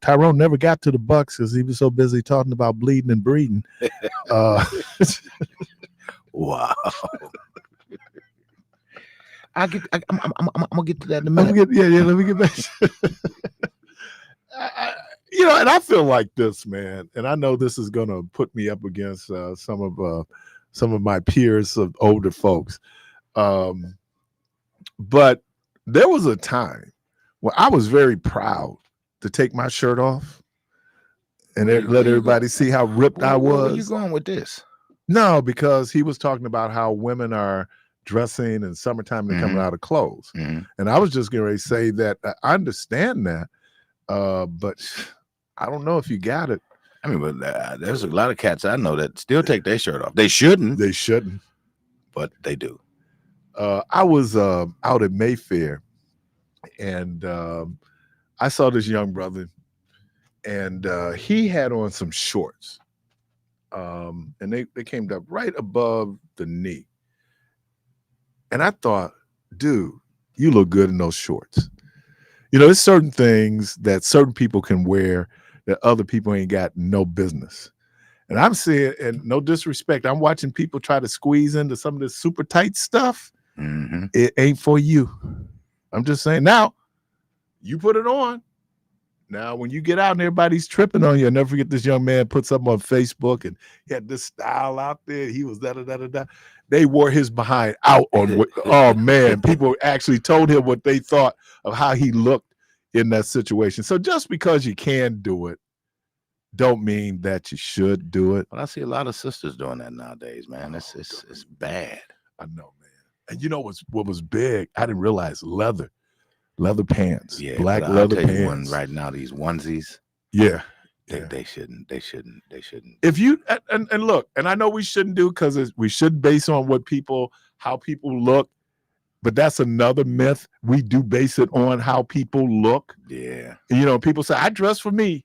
Tyrone never got to the Bucks because he was so busy talking about bleeding and breeding. Wow. I'm gonna get to that in a minute. Let me get back. And I feel like this, man, and I know this is gonna put me up against some of my peers of older folks. But there was a time when I was very proud to take my shirt off and let everybody see how ripped I was. Where are you going with this? No, because he was talking about how women are dressing in summertime and coming out of clothes. And I was just getting ready to say that I understand that, but I don't know if you got it. I mean, but there's a lot of cats I know that still take their shirt off. They shouldn't. But they do. I was out at Mayfair, and I saw this young brother, and he had on some shorts, and they came up right above the knee. And I thought, dude, you look good in those shorts. There's certain things that certain people can wear that other people ain't got no business. And I'm seeing, and no disrespect, I'm watching people try to squeeze into some of this super tight stuff. It ain't for you. I'm just saying. Now, you put it on. Now, when you get out and everybody's tripping on you, I'll never forget this young man put something on Facebook and he had this style out there. He was da-da-da-da-da. They wore his behind out on, oh man, people actually told him what they thought of how he looked in that situation. So just because you can do it, don't mean that you should do it. Well, I see a lot of sisters doing that nowadays, man. It's bad. I know, man. And you know what was big? I didn't realize leather pants, black leather pants. Right now, these onesies. They shouldn't. If you and look, and I know we shouldn't do because we should base on how people look, but that's another myth. We do base it on how people look. Yeah. And, people say I dress for me,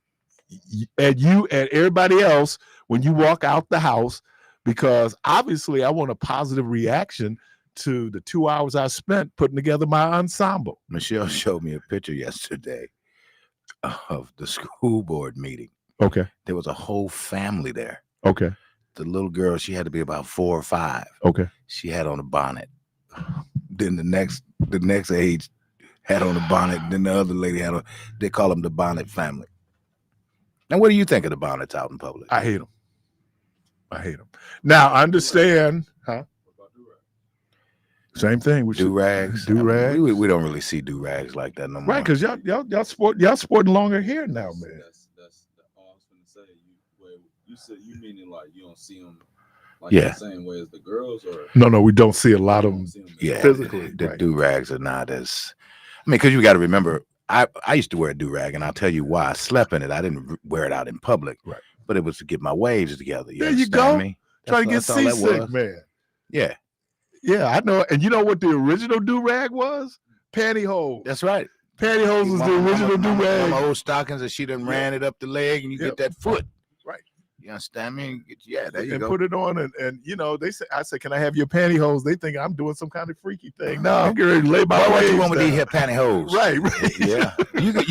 and you and everybody else when you walk out the house, because obviously I want a positive reaction to the 2 hours I spent putting together my ensemble. Michelle showed me a picture yesterday of the school board meeting. Okay. There was a whole family there. Okay. The little girl, she had to be about 4 or 5. Okay. She had on a bonnet. Then the next age had on a bonnet. Then the other lady they call them the bonnet family. Now, what do you think of the bonnets out in public? I hate them. Now, I understand, huh? Same thing. Do-rags. Do-rags. We don't really see do-rags like that no more. Right, because y'all sporting longer hair now, man. That's all I was going to say. You said you meaning like you don't see them the same way as the girls, or no, we don't see a lot of them. Physically. The do-rags are not as. I mean, because you got to remember, I used to wear a do-rag, and I'll tell you why. I slept in it. I didn't wear it out in public, right? But it was to get my waves together. There you go. Trying to get seasick, man. Yeah. Yeah, I know. And you know what the original do-rag was? Pantyhose. That's right. Pantyhose was the original do-rag. My old stockings, and she done ran it up the leg, and you get that foot. Right. You understand me? Yeah, there you and go. Put it on, and I said, can I have your pantyhose? They think I'm doing some kind of freaky thing. No, I'm getting ready to lay my waves. What you want with these here pantyhose? Right. Yeah. You could,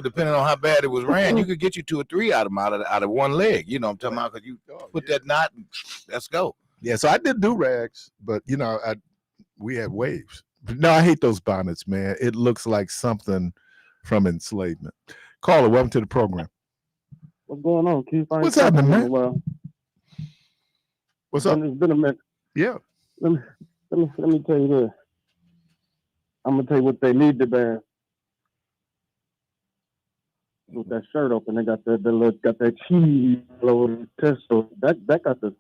depending on how bad it was ran, you could get you 2 or 3 out of one leg. You know what I'm talking about? Because you put that knot, and let's go. Yeah, so I did do-rags, but we had waves. No, I hate those bonnets, man. It looks like something from enslavement. Caller, welcome to the program. What's going on, Keith? What's happening, man? What's up? It's been a minute. Yeah. Let me tell you this. I'm gonna tell you what they need to ban. With that shirt open, they got that cheese all over the test. So that got the.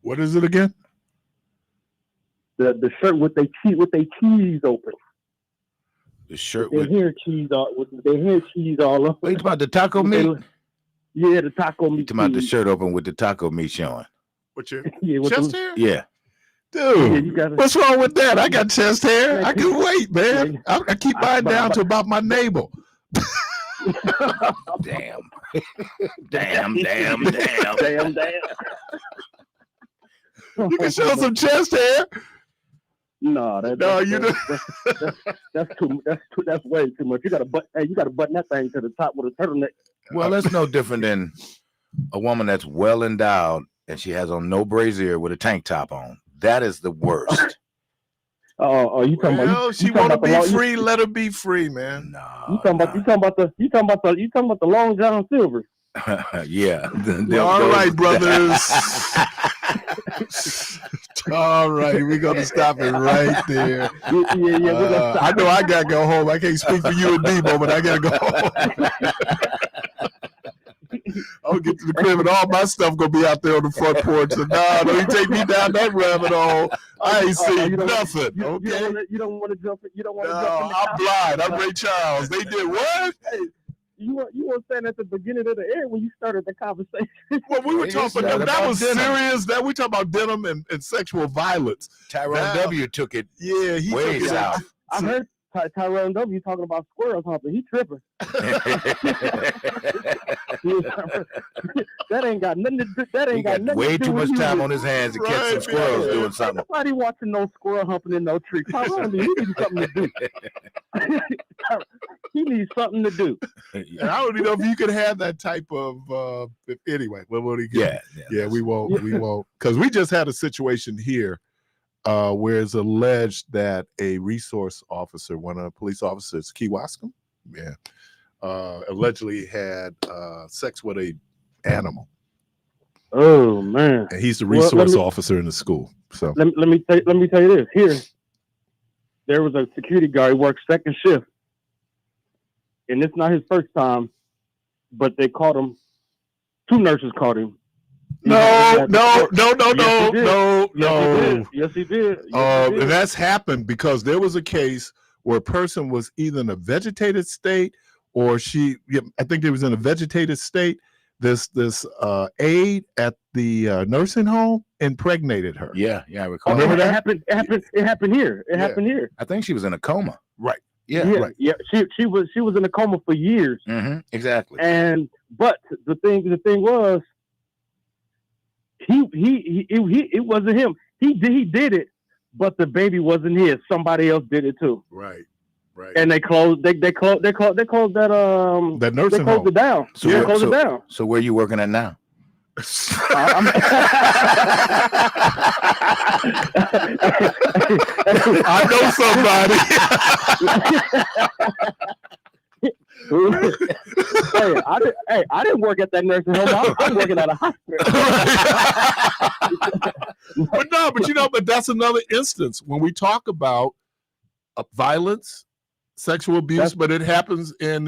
What is it again? The shirt with they cheese open. The shirt with their hair cheese all over. Wait, about the taco meat? Yeah, the taco meat. Talking about the shirt open with the taco meat showing. What's your with chest the, hair? Yeah. Dude, you gotta, what's wrong with that? I got chest hair. I can wait, man. I keep mine down to about my navel. Damn. Damn. You can show some chest hair. No, that's way too much. You gotta button that thing to the top with a turtleneck. Well, that's no different than a woman that's well endowed and she has on no brassiere with a tank top on. That is the worst. You talking about? Well, she want to be free. Let her be free, man. No, you talking about the Long John Silver? Yeah. All right, brothers. All right, we're gonna stop it right there. Yeah. I know I gotta go home. I can't speak for you and Debo, but I gotta go home. I'll get to the crib and all my stuff gonna be out there on the front porch. So don't you take me down that rabbit hole. I ain't seen nothing. Okay. You don't want to jump. You don't want to No, jump. I'm blind. I'm Ray Charles. They did what? Hey, you were saying at the beginning of the air when you started the conversation. Well, we were talking about that was serious. That we talking about denim and sexual violence. Tyrone W took it. Yeah, he way took it south. I heard Tyrone W talking about squirrels humping. He tripping. That ain't got nothing to do. That ain't got nothing way to do too with much time you. on his hands to catch some squirrels doing something. Nobody watching no squirrel humping in no tree. Tyrone, he needs something to do. He needs something to do. And I don't even know if you could have that type of. Anyway, what do you get? Yeah, we won't, because we just had a situation here where it's alleged that a resource officer, one of the police officers, Kewaskum, allegedly had sex with a animal. Oh man! And he's the resource officer in the school. So let me tell you this. Here, there was a security guard who worked second shift, and it's not his first time, but they caught him. Two nurses caught him. No. Yes, he did. And that's happened because there was a case where a person was either in a vegetative state or I think they was in a vegetative state. This aide at the nursing home impregnated her. Yeah, I recall. Remember that? It happened here. It happened here. I think she was in a coma. Right. Yeah. Right. Yeah. She was in a coma for years. Mm-hmm. Exactly. But the thing was, it wasn't him. He did it, but the baby wasn't his. Somebody else did it too. Right. And they closed that that nursing they closed home. it down. So they closed it down. So where are you working at now? I know somebody. I didn't work at that nursing home. I'm working at a hospital. But that's another instance when we talk about violence, sexual abuse, but it happens in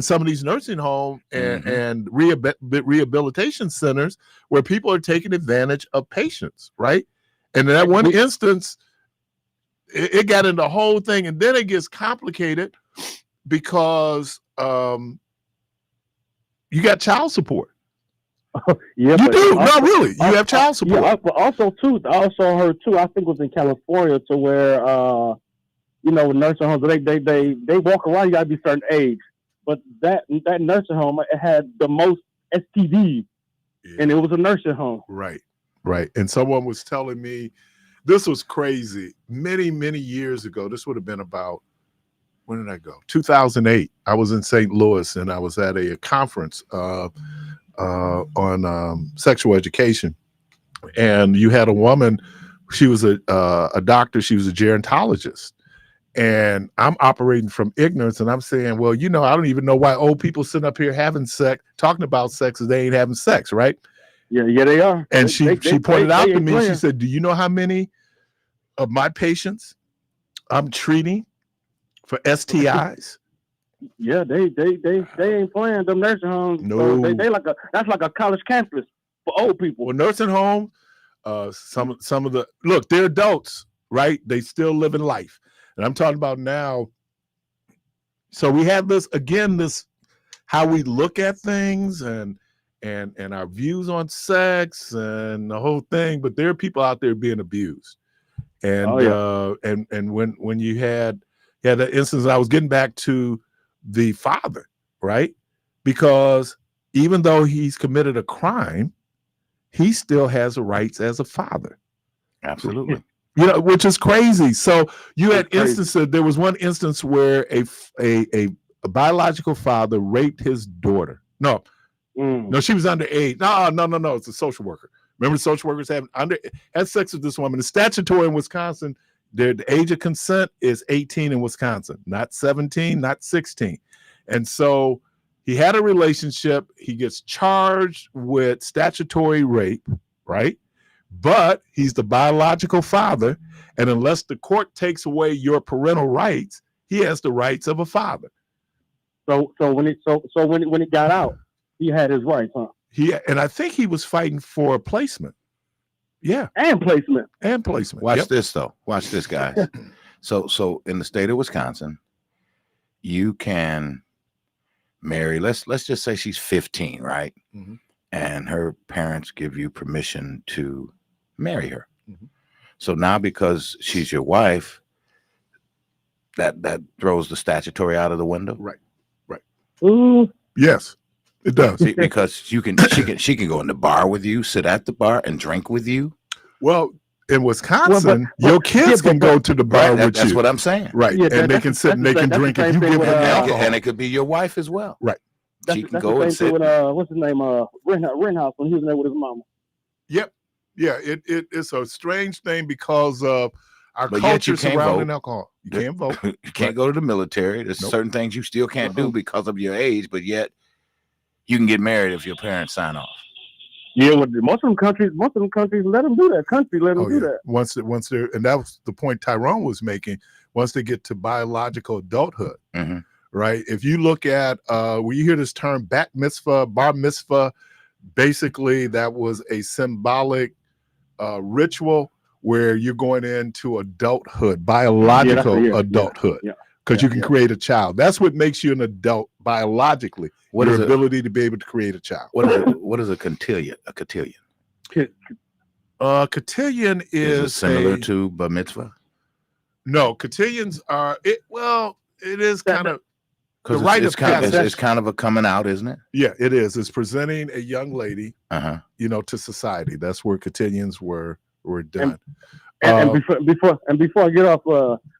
some of these nursing homes and rehabilitation centers where people are taking advantage of patients, right? And in that one instance, it got into the whole thing, and then it gets complicated because you got child support. Yeah, you do. No, really, you have child support. Yeah, but I also heard too. I think it was in California, to where nursing homes they walk around. You got to be a certain age, but that nursing home, it had the most STDs, and it was a nursing home. Right. And someone was telling me this was crazy. Many years ago, this would have been about, when did I go? 2008. I was in St. Louis, and I was at a conference on sexual education, and you had a woman. She was a doctor. She was a gerontologist, and I'm operating from ignorance. And I'm saying, well, I don't even know why old people sitting up here having sex, talking about sex, as they ain't having sex, right? Yeah, they are. And she pointed out to me. She said, "Do you know how many of my patients I'm treating for STIs?" Yeah, they ain't playing them nursing homes. No, so that's like a college campus for old people. Well, nursing home, some of the they're adults, right? They still living life, and I'm talking about now. So we have this how we look at things and our views on sex and the whole thing, but there are people out there being abused. And and when you had that instance, I was getting back to the father, right? Because even though he's committed a crime, he still has the rights as a father. Absolutely. Which is crazy. So you had instances. There was one instance where a biological father raped his daughter. No, she was underage. No. It's a social worker. Remember, social workers had sex with this woman. The statutory in Wisconsin, the age of consent is 18 in Wisconsin, not 17, not 16. And so he had a relationship. He gets charged with statutory rape, right? But he's the biological father, and unless the court takes away your parental rights, he has the rights of a father. So when it got out, he had his rights, huh? And I think he was fighting for placement. Yeah, and placement. Watch this though. Watch this, guys. So in the state of Wisconsin, you can marry. Let's just say she's 15, right? Mm-hmm. And her parents give you permission to marry her. Mm-hmm. So now, because she's your wife, that throws the statutory out of the window. Right. Ooh. Yes, it does. Because she can go in the bar with you, sit at the bar and drink with you. Well, in Wisconsin, your kids can go to the bar with you. That's what I'm saying. Right. Yeah, and they can sit and they can drink if you give them alcohol. And it could be your wife as well. Right. She can go and sit. With, what's his name? Rittenhouse when he was there with his mama. Yep. Yeah. It's a strange thing because of our culture surrounding alcohol. You can't vote. You can't go to the military. There's certain things you still can't do because of your age, but yet you can get married if your parents sign off. Yeah, well, most of them countries let them do that. Do that. Once they're, and that was the point Tyrone was making. Once they get to biological adulthood, right? If you look at when you hear this term bat mitzvah, bar mitzvah, basically that was a symbolic ritual where you're going into adulthood, biological adulthood, because you can create a child. That's what makes you an adult biologically. Your ability to be able to create a child. What is a cotillion? A cotillion. Cotillion is similar to bar mitzvah. No, cotillions are it. Well, it is kind of the rite of passage. It's kind of a coming out, isn't it? Yeah, it is. It's presenting a young lady, to society. That's where cotillions were done. And before I get off,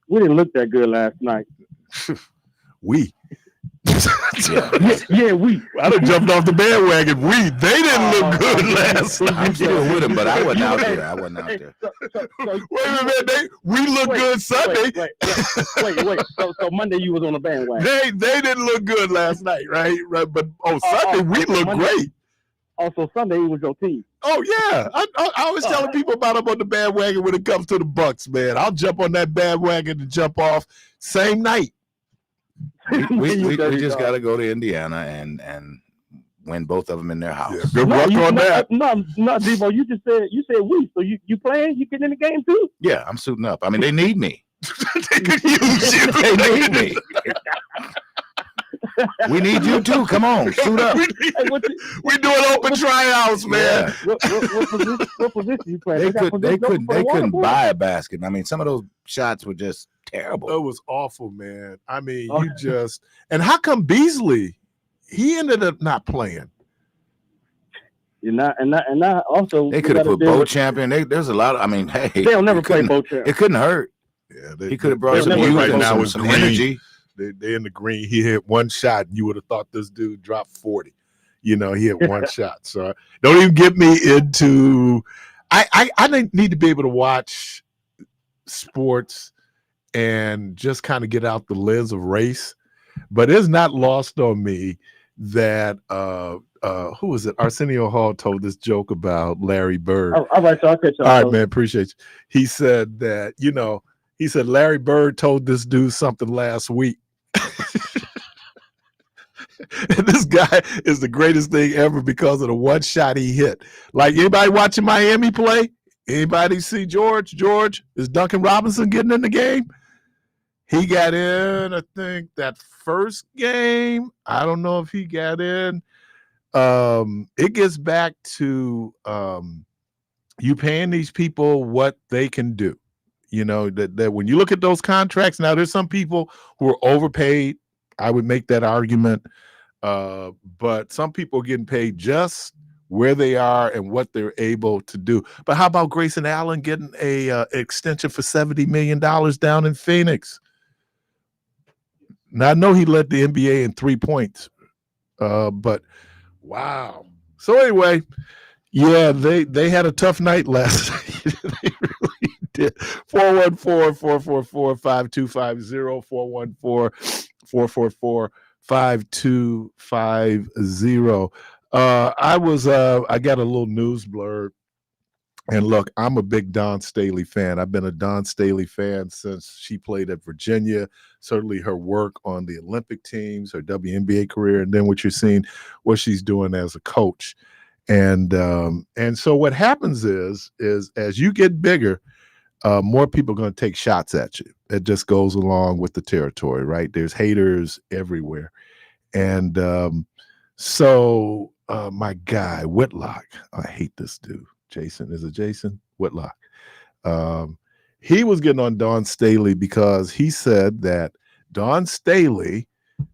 we didn't look that good last night. We. We. I done jumped off the bandwagon. They didn't look good last night. I'm still with them, but I wasn't out there. Wait a minute, we look good Sunday. Wait. So Monday you was on the bandwagon. They didn't look good last night, right? But on Sunday we look great. Also Sunday it was your team. Oh yeah, I always telling people about them on the bandwagon when it comes to the Bucks, man. I'll jump on that bandwagon to jump off same night. We just got to go to Indiana and win both of them in their house. Yeah, good luck on that. No, Devo. You said we. So you playing? You getting in the game too? Yeah, I'm suiting up. I mean, they need me. They could use you. They need me. We need you too. Come on, suit up. We're doing open tryouts, man. Yeah. What position you playing? They couldn't buy a basket. I mean, some of those shots were just terrible. It was awful, man. I mean, and how come Beasley? He ended up not playing. And not also they could have put Beauchamp in. There's a lot of. I mean, hey, they'll never play Beauchamp. It couldn't hurt. Yeah, he could have brought some youth and some energy. They in the green. He hit one shot. And you would have thought this dude dropped 40. He hit one shot. So don't even get me into. I need to be able to watch sports and just kind of get out the lens of race. But it's not lost on me that who was it? Arsenio Hall told this joke about Larry Bird. All right, so I'll catch you. All right, man, appreciate you. He said that, he said Larry Bird told this dude something last week. And this guy is the greatest thing ever because of the one shot he hit. Like, anybody watching Miami play? Anybody see George? Is Duncan Robinson getting in the game? He got in, I think, that first game. I don't know if he got in. It gets back to you paying these people what they can do. You know, that when you look at those contracts, now there's some people who are overpaid. I would make that argument. But some people are getting paid just where they are and what they're able to do. But how about Grayson Allen getting a extension for $70 million down in Phoenix? Now, I know he led the NBA in 3 points, but wow. So anyway, yeah, they had a tough night last night. They really did. 414-444-5250, 414-444-5250. I got a little news blurb. And look, I'm a big Dawn Staley fan. I've been a Dawn Staley fan since she played at Virginia. Certainly her work on the Olympic teams, her WNBA career, and then what you're seeing, what she's doing as a coach. And so what happens is as you get bigger, more people are going to take shots at you. It just goes along with the territory, right? There's haters everywhere. And so my guy, Whitlock, I hate this dude. Jason, is it Jason Whitlock? He was getting on Dawn Staley because he said that Dawn Staley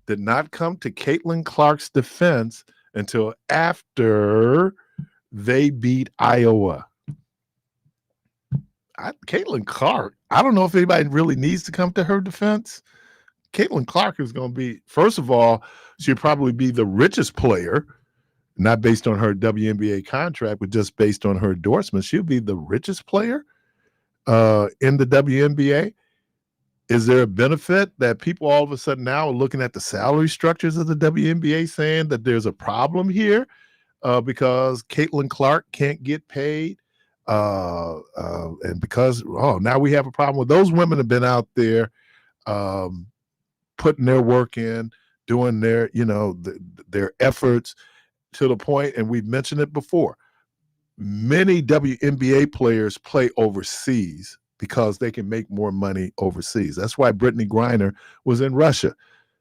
did not come to Caitlin Clark's defense until after they beat Iowa. Caitlin Clark, I don't know if anybody really needs to come to her defense. Caitlin Clark is going to be, first of all, she'll probably be the richest player, not based on her WNBA contract, but just based on her endorsement. She'll be the richest player in the WNBA. Is there a benefit that people all of a sudden now are looking at the salary structures of the WNBA saying that there's a problem here because Caitlin Clark can't get paid? And because, now we have a problem with those women have been out there putting their work in, doing their, their efforts to the point, and we've mentioned it before, many WNBA players play overseas because they can make more money overseas. That's why Brittany Griner was in Russia.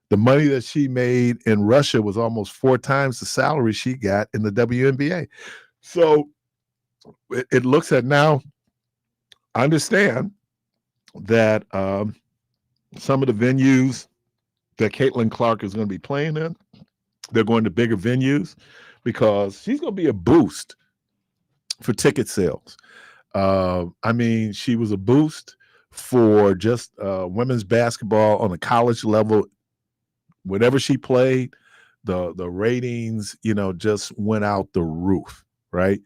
The money that she made in Russia was almost 4 times the salary she got in the WNBA. So it looks at now, I understand that some of the venues that Caitlin Clark is going to be playing in, they're going to bigger venues because she's going to be a boost for ticket sales. I mean, she was a boost for just women's basketball on a college level. Whenever she played, the ratings, just went out the roof, right?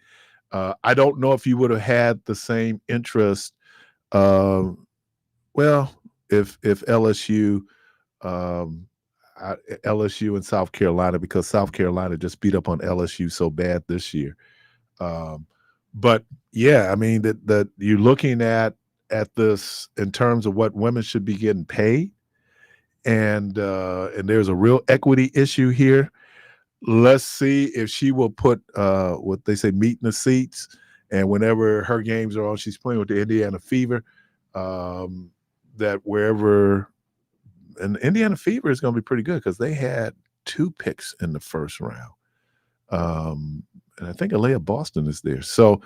I don't know if you would have had the same interest. If LSU, LSU and South Carolina, because South Carolina just beat up on LSU so bad this year. But yeah, I mean that you're looking at this in terms of what women should be getting paid, and there's a real equity issue here. Let's see if she will put what they say meat in the seats, and whenever her games are on, she's playing with the Indiana Fever. That wherever, and Indiana Fever is going to be pretty good because they had 2 picks in the first round. And I think Alea Boston is there. So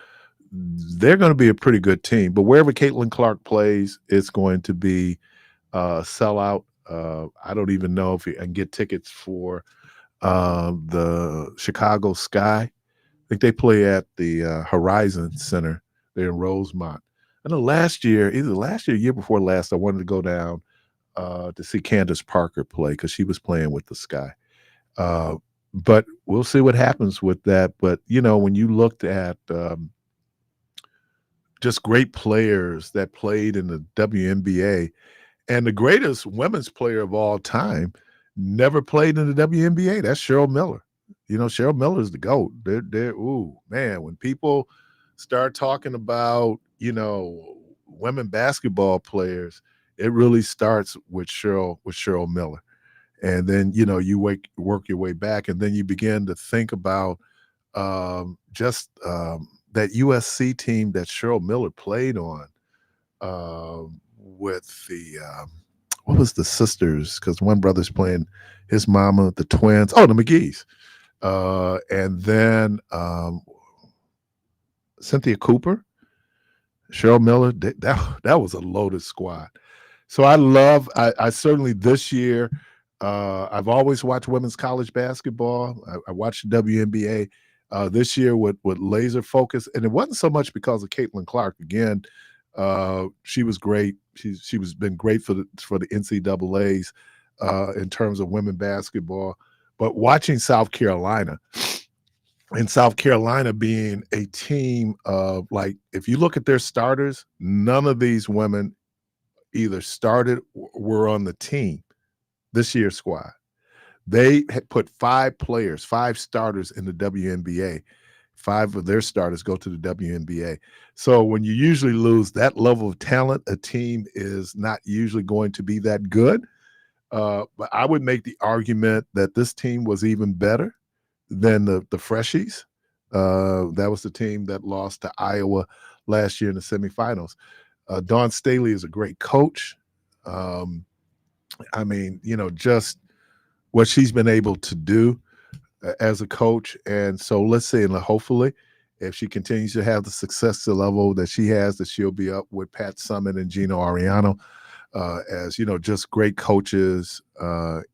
they're going to be a pretty good team. But wherever Caitlin Clark plays, it's going to be a sellout. I don't even know if you can get tickets for the Chicago Sky. I think they play at the Horizon Center there in Rosemont. I know either last year, year before last, I wanted to go down to see Candace Parker play because she was playing with the Sky. But we'll see what happens with that. But, when you looked at just great players that played in the WNBA, and the greatest women's player of all time never played in the WNBA, that's Cheryl Miller. Cheryl Miller is the GOAT. Ooh, man, when people start talking about, women basketball players, it really starts with Cheryl Miller. And then, you work your way back, and then you begin to think about that USC team that Cheryl Miller played on with the what was the sisters? Because one brother's playing his mama, the twins. Oh, the McGee's. And then Cynthia Cooper, Cheryl Miller. That was a loaded squad. So I certainly this year, I've always watched women's college basketball. I watched the WNBA this year with laser focus. And it wasn't so much because of Caitlin Clark. Again, she was great. She was been great for the NCAAs in terms of women basketball. But watching South Carolina, and South Carolina being a team of, like, if you look at their starters, none of these women either started or were on the team this year's squad. They had put 5 starters in the WNBA. 5 of their starters go to the WNBA. So when you usually lose that level of talent, a team is not usually going to be that good. But I would make the argument that this team was even better than the Freshies. That was the team that lost to Iowa last year in the semifinals. Dawn Staley is a great coach. I mean, just what she's been able to do as a coach. And so let's say, and hopefully, if she continues to have the success level that she has, that she'll be up with Pat Summitt and Gino Ariano as, just great coaches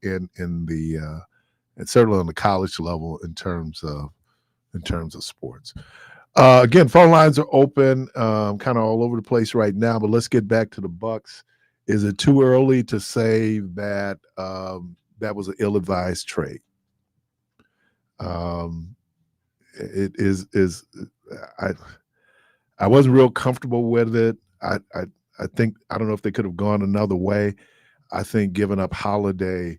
in the and certainly on the college level in terms of sports. Again, phone lines are open, kind of all over the place right now, but let's get back to the Bucks. Is it too early to say that that was an ill-advised trade? It is. I wasn't real comfortable with it. I think, I don't know if they could have gone another way. I think giving up Holiday,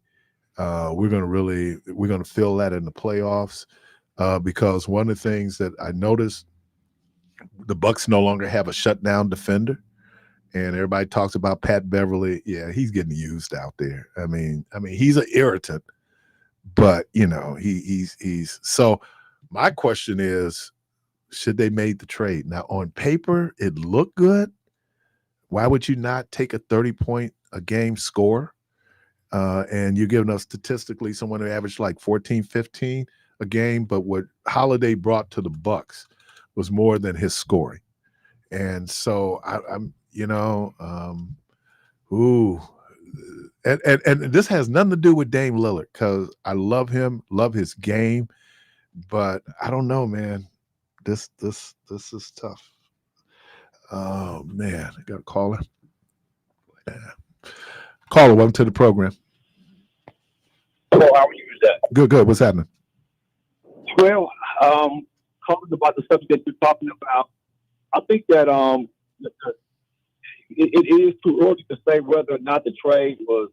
we're going to feel that in the playoffs because one of the things that I noticed, the Bucks no longer have a shutdown defender, and everybody talks about Pat Beverly. Yeah, he's getting used out there. I mean, he's an irritant, but he's so. My question is, should they made the trade? Now, on paper, it looked good. Why would you not take a 30-point a game score? And you're giving us statistically someone who averaged like 14, 15 a game, but what Holiday brought to the Bucks was more than his scoring. And so I'm and this has nothing to do with Dame Lillard, because I love him, love his game, but I don't know, man. This is tough. Oh man, I got a caller. Yeah. Caller, welcome to the program. Hello, how are you today? Good. What's happening? Well, talking about the subject that you're talking about, I think that it is too early to say whether or not the trade was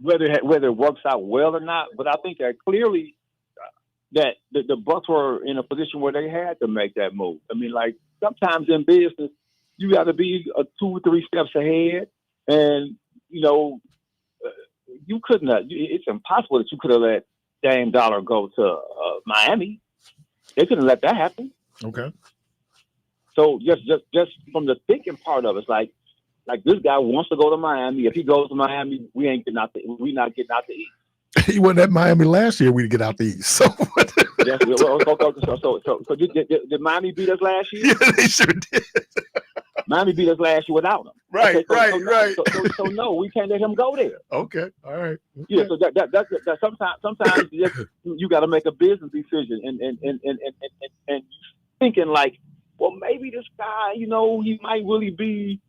whether it works out well or not. But I think that clearly that the Bucks were in a position where they had to make that move. I mean, like, sometimes in business, you got to be 2 or 3 steps ahead, and you couldn't have. It's impossible that you could have let Dame Dollar go to Miami. They couldn't let that happen. Okay. So just from the thinking part of it, it's like this guy wants to go to Miami. If he goes to Miami, we're not getting out to eat. He wasn't at Miami last year. We'd get out the East. So, so did Miami beat us last year? Yeah, they sure did. Miami beat us last year without him. Right, okay, right. So no, we can't let him go there. Okay, all right. Okay. Yeah, so that sometimes you got to make a business decision and thinking like, well, maybe this guy, he might really be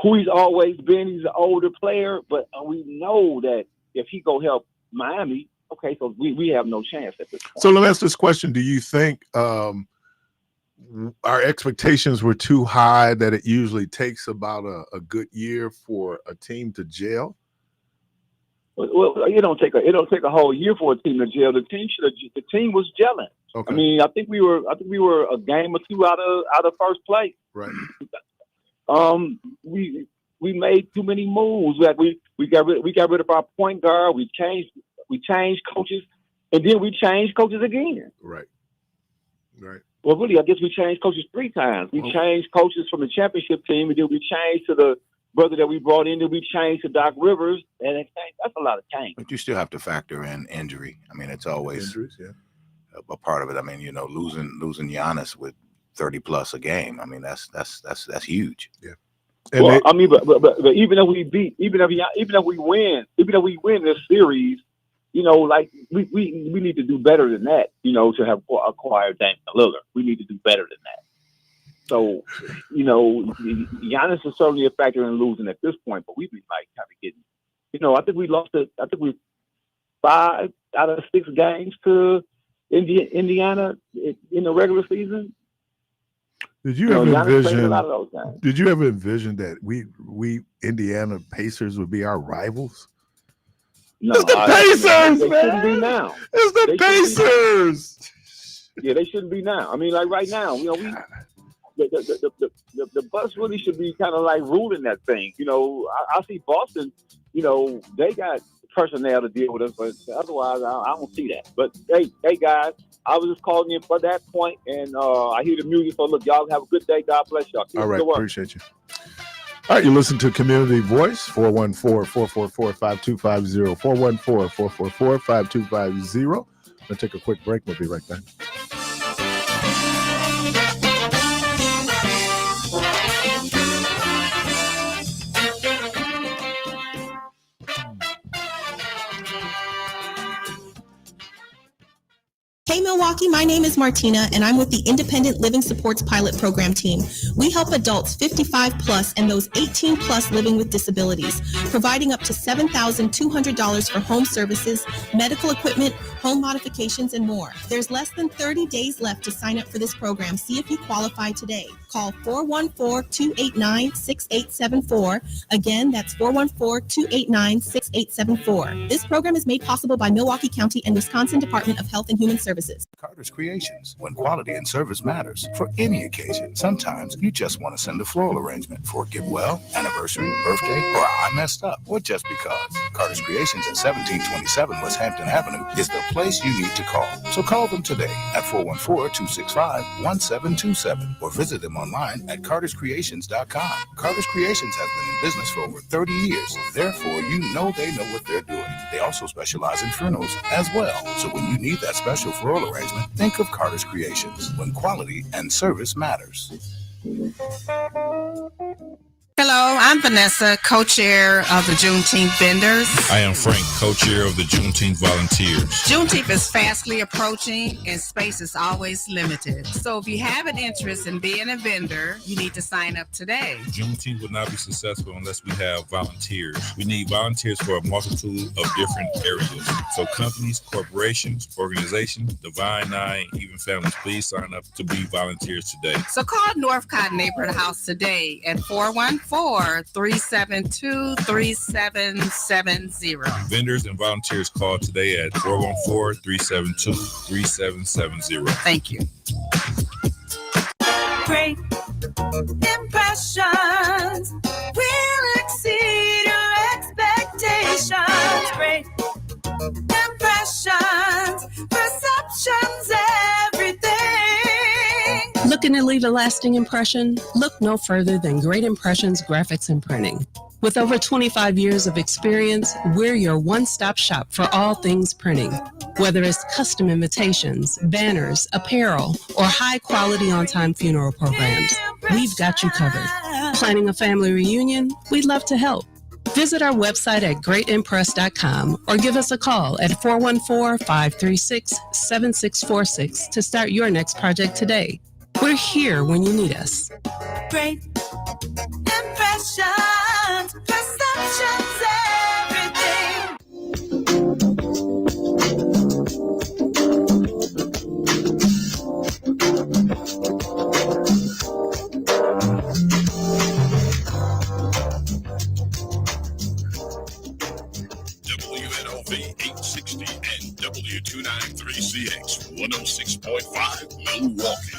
who he's always been. He's an older player, but we know that if he go help Miami, okay, so we have no chance at this point. So let me ask this question. Do you think our expectations were too high, that it usually takes about a good year for a team to gel? Well, it don't take a whole year for a team to gel. The team was gelling. Okay. I mean, I think we were a game or 2 out of first place. Right. We made too many moves. Like we got rid of our point guard. We changed coaches, and then we changed coaches again. Right. Well, really, I guess we changed coaches 3 times. We changed coaches from the championship team, and then we changed to the brother that we brought in, then we changed to Doc Rivers, and that's a lot of change. But you still have to factor in injury. I mean, it's always Injuries, yeah. a part of it. I mean, losing Giannis with 30 plus a game. I mean, that's huge. Yeah. And well, I mean, but even if we win this series, like we need to do better than that. To have acquired Damian Lillard, we need to do better than that. So, Giannis is certainly a factor in losing at this point, but we've been like kind of getting, I think we lost it. I think we 5 out of 6 games to Indiana in the regular season. Did you ever envision? Did you ever envision that we Indiana Pacers would be our rivals? No, it's the Pacers, they man. Shouldn't be now. It's the Pacers. Yeah, they shouldn't be now. I mean, like right now, the bus really should be kind of like ruling that thing. I see Boston. They got personnel to deal with us, but otherwise, I don't see that. But hey, guys, I was just calling in for that point, and I hear the music. So look, y'all have a good day. God bless y'all. All right, appreciate you. All right, you listen to Community Voice, 414-444-5250, 414-444-5250. We'll take a quick break. We'll be right back. Hey Milwaukee, my name is Martina and I'm with the Independent Living Supports Pilot Program team. We help adults 55 plus and those 18 plus living with disabilities, providing up to $7,200 for home services, medical equipment, home modifications, and more. There's less than 30 days left to sign up for this program. See if you qualify today. Call 414-289-6874. Again, that's 414-289-6874. This program is made possible by Milwaukee County and Wisconsin Department of Health and Human Services. Carter's Creations, when quality and service matters. For any occasion, sometimes you just want to send a floral arrangement for a get well, anniversary, birthday, or I messed up, or just because. Carter's Creations at 1727 West Hampton Avenue is the place you need to call. So call them today at 414-265-1727 or visit them online at carterscreations.com. Carter's Creations has been in business for over 30 years. Therefore, they know what they're doing. They also specialize in funerals as well. So when you need that special floral arrangement, think of Carter's Creations, when quality and service matters. Hello, I'm Vanessa, co-chair of the Juneteenth Vendors. I am Frank, co-chair of the Juneteenth Volunteers. Juneteenth is fastly approaching and space is always limited. So if you have an interest in being a vendor, you need to sign up today. Juneteenth will not be successful unless we have volunteers. We need volunteers for a multitude of different areas. So companies, corporations, organizations, Divine Nine, even families, please sign up to be volunteers today. So call Northcott Neighborhood House today at 414-372-3770. Vendors and volunteers call today at 414-372-3770. Thank you. Great impressions will exceed your expectations. Great impressions, perceptions, everything. Looking to leave a lasting impression? Look no further than Great Impressions Graphics and Printing. With over 25 years of experience, we're your one-stop shop for all things printing. Whether it's custom invitations, banners, apparel, or high-quality on-time funeral programs, we've got you covered. Planning a family reunion? We'd love to help. Visit our website at greatimpress.com or give us a call at 414-536-7646 to start your next project today. We're here when you need us. Great impressions, perceptions, everything. WNOV 860 and W293CX 106.5 Milwaukee.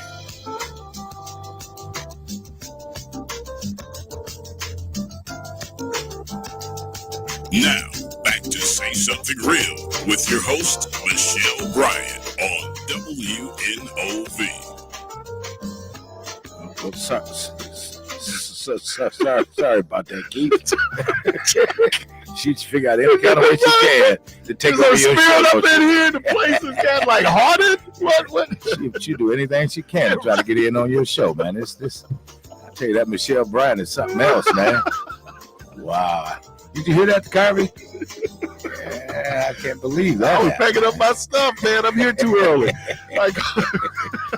Now, back to Say Something Real with your host, Michelle Bryant on WNOV. Well, sorry about that, Keith. She'd figure out any kind of way she can to take over your show. Up in here, the place is got like haunted. What? She do anything she can to try to get in on your show, man. This. I tell you, that Michelle Bryant is something else, man. Wow. Did you hear that, Carvey? Yeah, I can't believe that. I was packing up my stuff, man. I'm here too early. Like,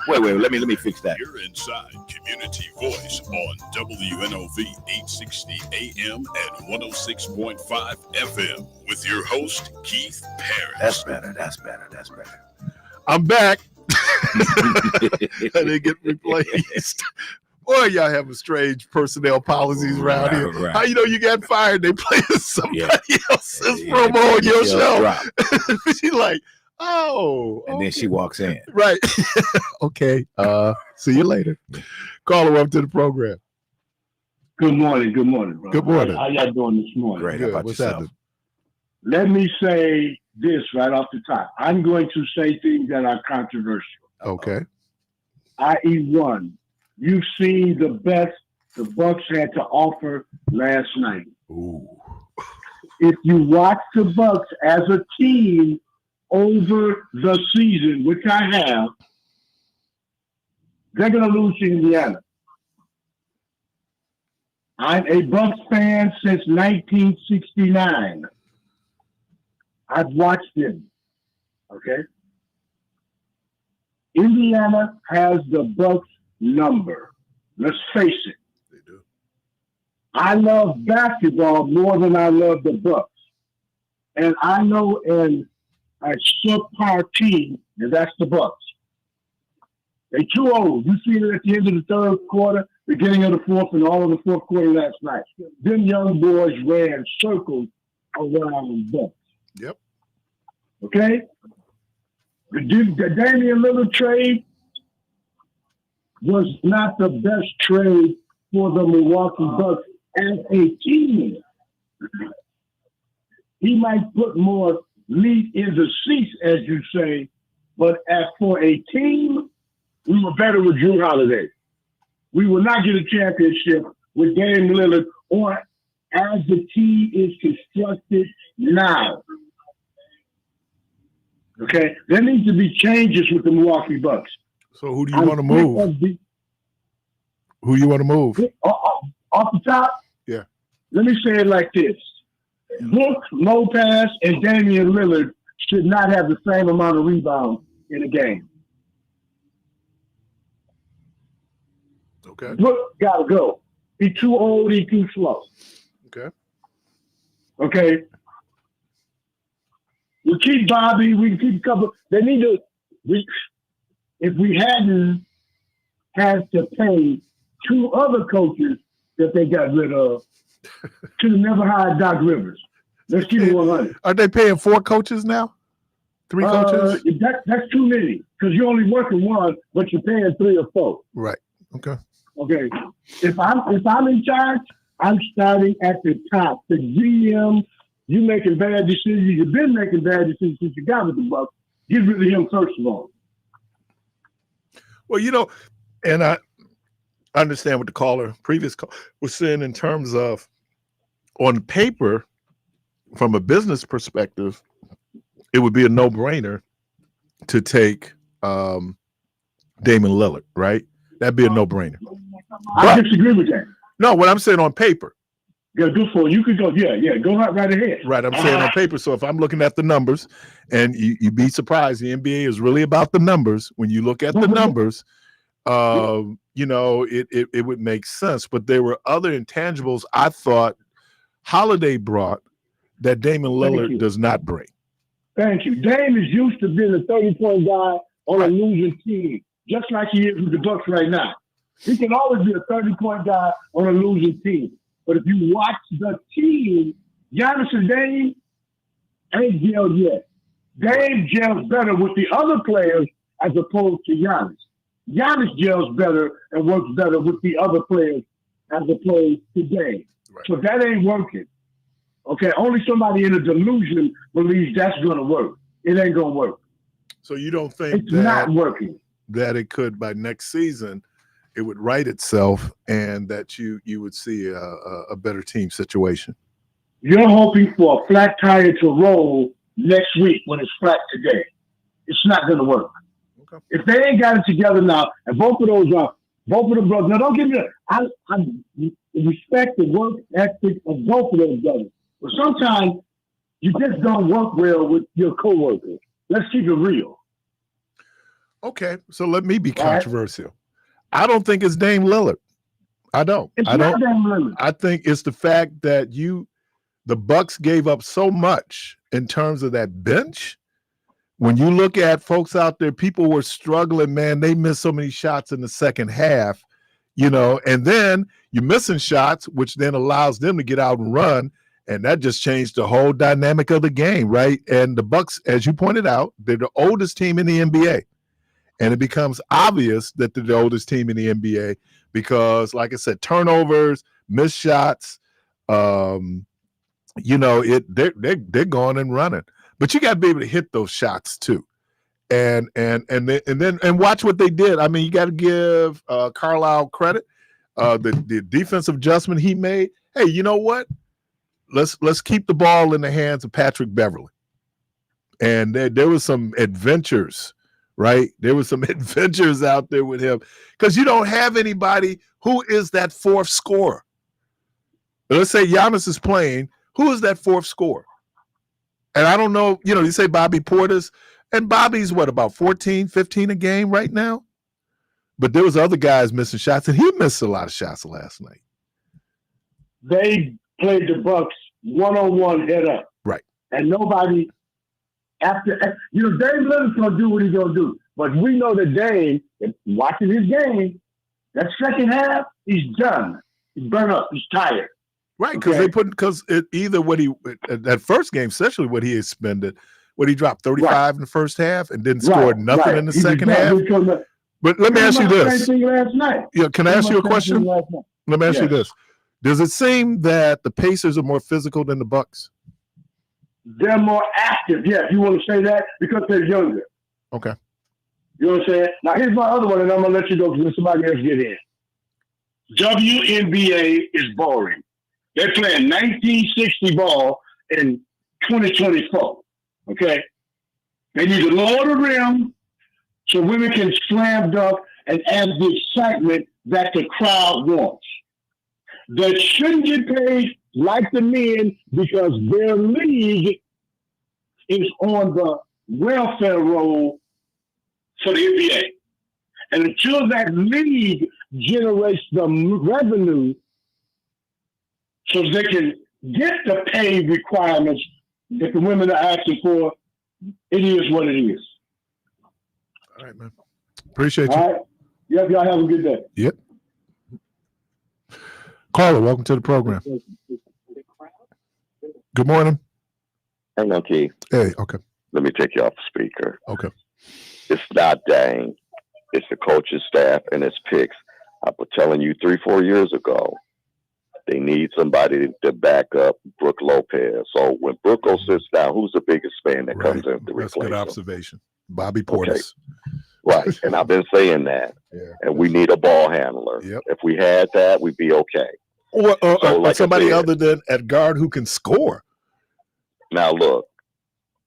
wait, let me fix that. You're inside Community Voice on WNOV 860 AM and 106.5 FM with your host, Keith Parris. That's better. I'm back. I didn't get replaced. Boy, y'all having strange personnel policies around here. Right. How you know you got fired? They playing somebody else's promo on your show. She's like, oh. And then she walks in. Right. Okay. See you later. Call her up to the program. Good morning, bro. Good morning. How y'all doing this morning? Great. How about What's yourself? happening? Let me say this right off the top. I'm going to say things that are controversial. Okay. I.e. one, you've seen the best the Bucks had to offer last night. Ooh. If you watch the Bucks as a team over the season, which I have, they're going to lose to Indiana. I'm a Bucks fan since 1969. I've watched them. Okay? Indiana has the Bucks number. Let's face it. They do. I love basketball more than I love the Bucks. And I know a subpar team, and that's the Bucks. They're too old. You see it at the end of the third quarter, beginning of the fourth, and all of the fourth quarter last night. Them young boys ran circles around the Bucks. Yep. Okay? The Damian Lillard trade was not the best trade for the Milwaukee Bucks as a team. He might put more meat in the seats, as you say, but as for a team, we were better with Drew Holiday. We will not get a championship with Damian Lillard or as the team is constructed now. Okay? There needs to be changes with the Milwaukee Bucks. So who do you want to move? Who you want to move? Off the top? Yeah. Let me say it like this. Brook Lopez and Damian Lillard should not have the same amount of rebounds in a game. Okay. Brook got to go. He's too old. He's too slow. Okay. Okay. We keep Bobby. We can keep a couple. They need to. If we hadn't had to pay two other coaches that they got rid of, should have never hired Doc Rivers. Let's keep it 100. Are they paying 4 coaches now? 3 coaches? That's too many because you're only working one, but you're paying 3 or 4. Right. Okay. Okay. If I'm in charge, I'm starting at the top. The GM, you making bad decisions. You've been making bad decisions since you got with the Bucks. Get rid of him first of all. Well, you know, and I understand what the previous caller was saying in terms of on paper, from a business perspective, it would be a no-brainer to take Damian Lillard, right? That'd be a no-brainer. I disagree with that. No, what I'm saying on paper. Yeah, good for you. Could go. Yeah. Go right ahead. Right, I'm saying on paper. So if I'm looking at the numbers, and you'd be surprised, the NBA is really about the numbers. When you look at the numbers, you know, it would make sense. But there were other intangibles I thought Holiday brought that Damian Lillard does not bring. Thank you. Dame is used to being a 30-point guy on a losing team, just like he is with the Bucks right now. He can always be a 30-point guy on a losing team. But if you watch the team, Giannis and Dame ain't gelled yet. Dame gels better with the other players as opposed to Giannis. Giannis gels better and works better with the other players as opposed to Dame. Right. So that ain't working. Okay, only somebody in a delusion believes that's going to work. It ain't going to work. So you don't think it's not working. That it could by next season, it would right itself, and that you would see a better team situation. You're hoping for a flat tire to roll next week when it's flat today. It's not going to work. Okay. If they ain't got it together now, and both of the brothers. Now, don't give me I respect the work ethic of both of those brothers, but sometimes you just don't work well with your coworkers. Let's keep it real. Okay, so let me be controversial. I don't think it's Dame Lillard. I don't. Not Dame Lillard. I think it's the fact that the Bucks gave up so much in terms of that bench. When you look at folks out there, people were struggling, man. They missed so many shots in the second half, and then you're missing shots, which then allows them to get out and run. And that just changed the whole dynamic of the game, right? And the Bucks, as you pointed out, they're the oldest team in the NBA. And it becomes obvious that they're the oldest team in the NBA because, like I said, turnovers, missed shots, they're going and running. But you got to be able to hit those shots too, and watch what they did. I mean, you got to give Carlisle credit. The defensive adjustment he made. Hey, you know what? Let's keep the ball in the hands of Patrick Beverly. And there was some adventures, right? There was some adventures out there with him because you don't have anybody who is that fourth scorer. Let's say Giannis is playing. Who is that fourth scorer? And I don't know, you say Bobby Portis, and Bobby's about 14, 15 a game right now? But there was other guys missing shots, and he missed a lot of shots last night. They played the Bucks one-on-one head up. Right. And nobody Dame Lillard's going to do what he's going to do. But we know that Dame, watching his game, that second half, he's done. He's burnt up. He's tired. Right, because either that first game, especially what he expended, he dropped 35 in the first half and didn't score nothing in the second half. But let me ask you this. Can I ask you a question? Let me ask you this. Does it seem that the Pacers are more physical than the Bucks? They're more active, yeah, if you want to say that, because they're younger. Okay. You know what I'm saying? Now, here's my other one, and I'm going to let you go because somebody else get in. WNBA is boring. They're playing 1960 ball in 2024, okay? They need to lower the rim so women can slam dunk and add the excitement that the crowd wants. They shouldn't get paid like the men because their league is on the welfare roll for the NBA. And until that league generates the revenue so they can get the pay requirements that the women are asking for, it is what it is. All right, man. Appreciate you. All right. Yep, y'all have a good day. Yep. Carla, welcome to the program. Good morning. Hang on, Keith. Hey, okay. Let me take you off the speaker. Okay. It's not Dane. It's the coaching staff and its picks. I was telling you 3-4 years ago, they need somebody to back up Brooke Lopez. So when Brooke sits down, who's the biggest fan that comes in to replace That's good observation. Bobby Portis. Okay. Right. And I've been saying that. And we need a ball handler. Yep. If we had that, we'd be okay. Or somebody other than at guard who can score. Now, look,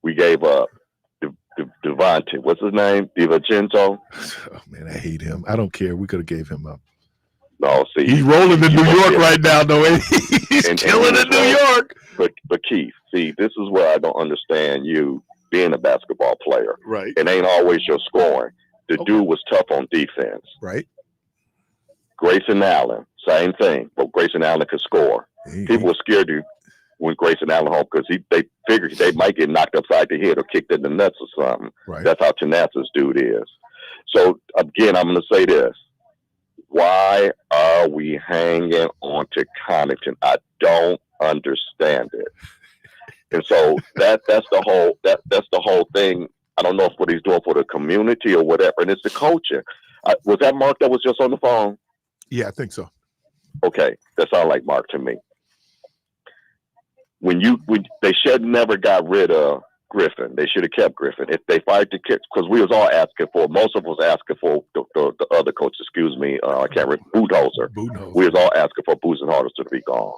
we gave up Devontae. What's his name? DiVincenzo? Oh, man, I hate him. I don't care. We could have gave him up. No, see. He's rolling in New York right now, though. He's killing in New York. But Keith, see, this is where I don't understand you being a basketball player. Right. It ain't always your scoring. The dude was tough on defense. Right. Grayson Allen, same thing. But Grayson Allen could score. People were scared to when Grayson Allen home because they figured they might get knocked upside the head or kicked in the nuts or something. Right. That's how tenacious this dude is. So, again, I'm going to say this. Why are we hanging on to Connaughton? I don't understand it. And so that's the whole thing. I don't know if what he's doing for the community or whatever. And it's the coaching. Was that Mark that was just on the phone? Yeah, I think so. Okay, that sounds like Mark to me. When they should never got rid of Griffin. They should have kept Griffin. If they fired the kids, because we was all asking for, most of us asking for the other coach, excuse me, I can't remember, Budenholzer. We was all asking for Budenholzer to be gone.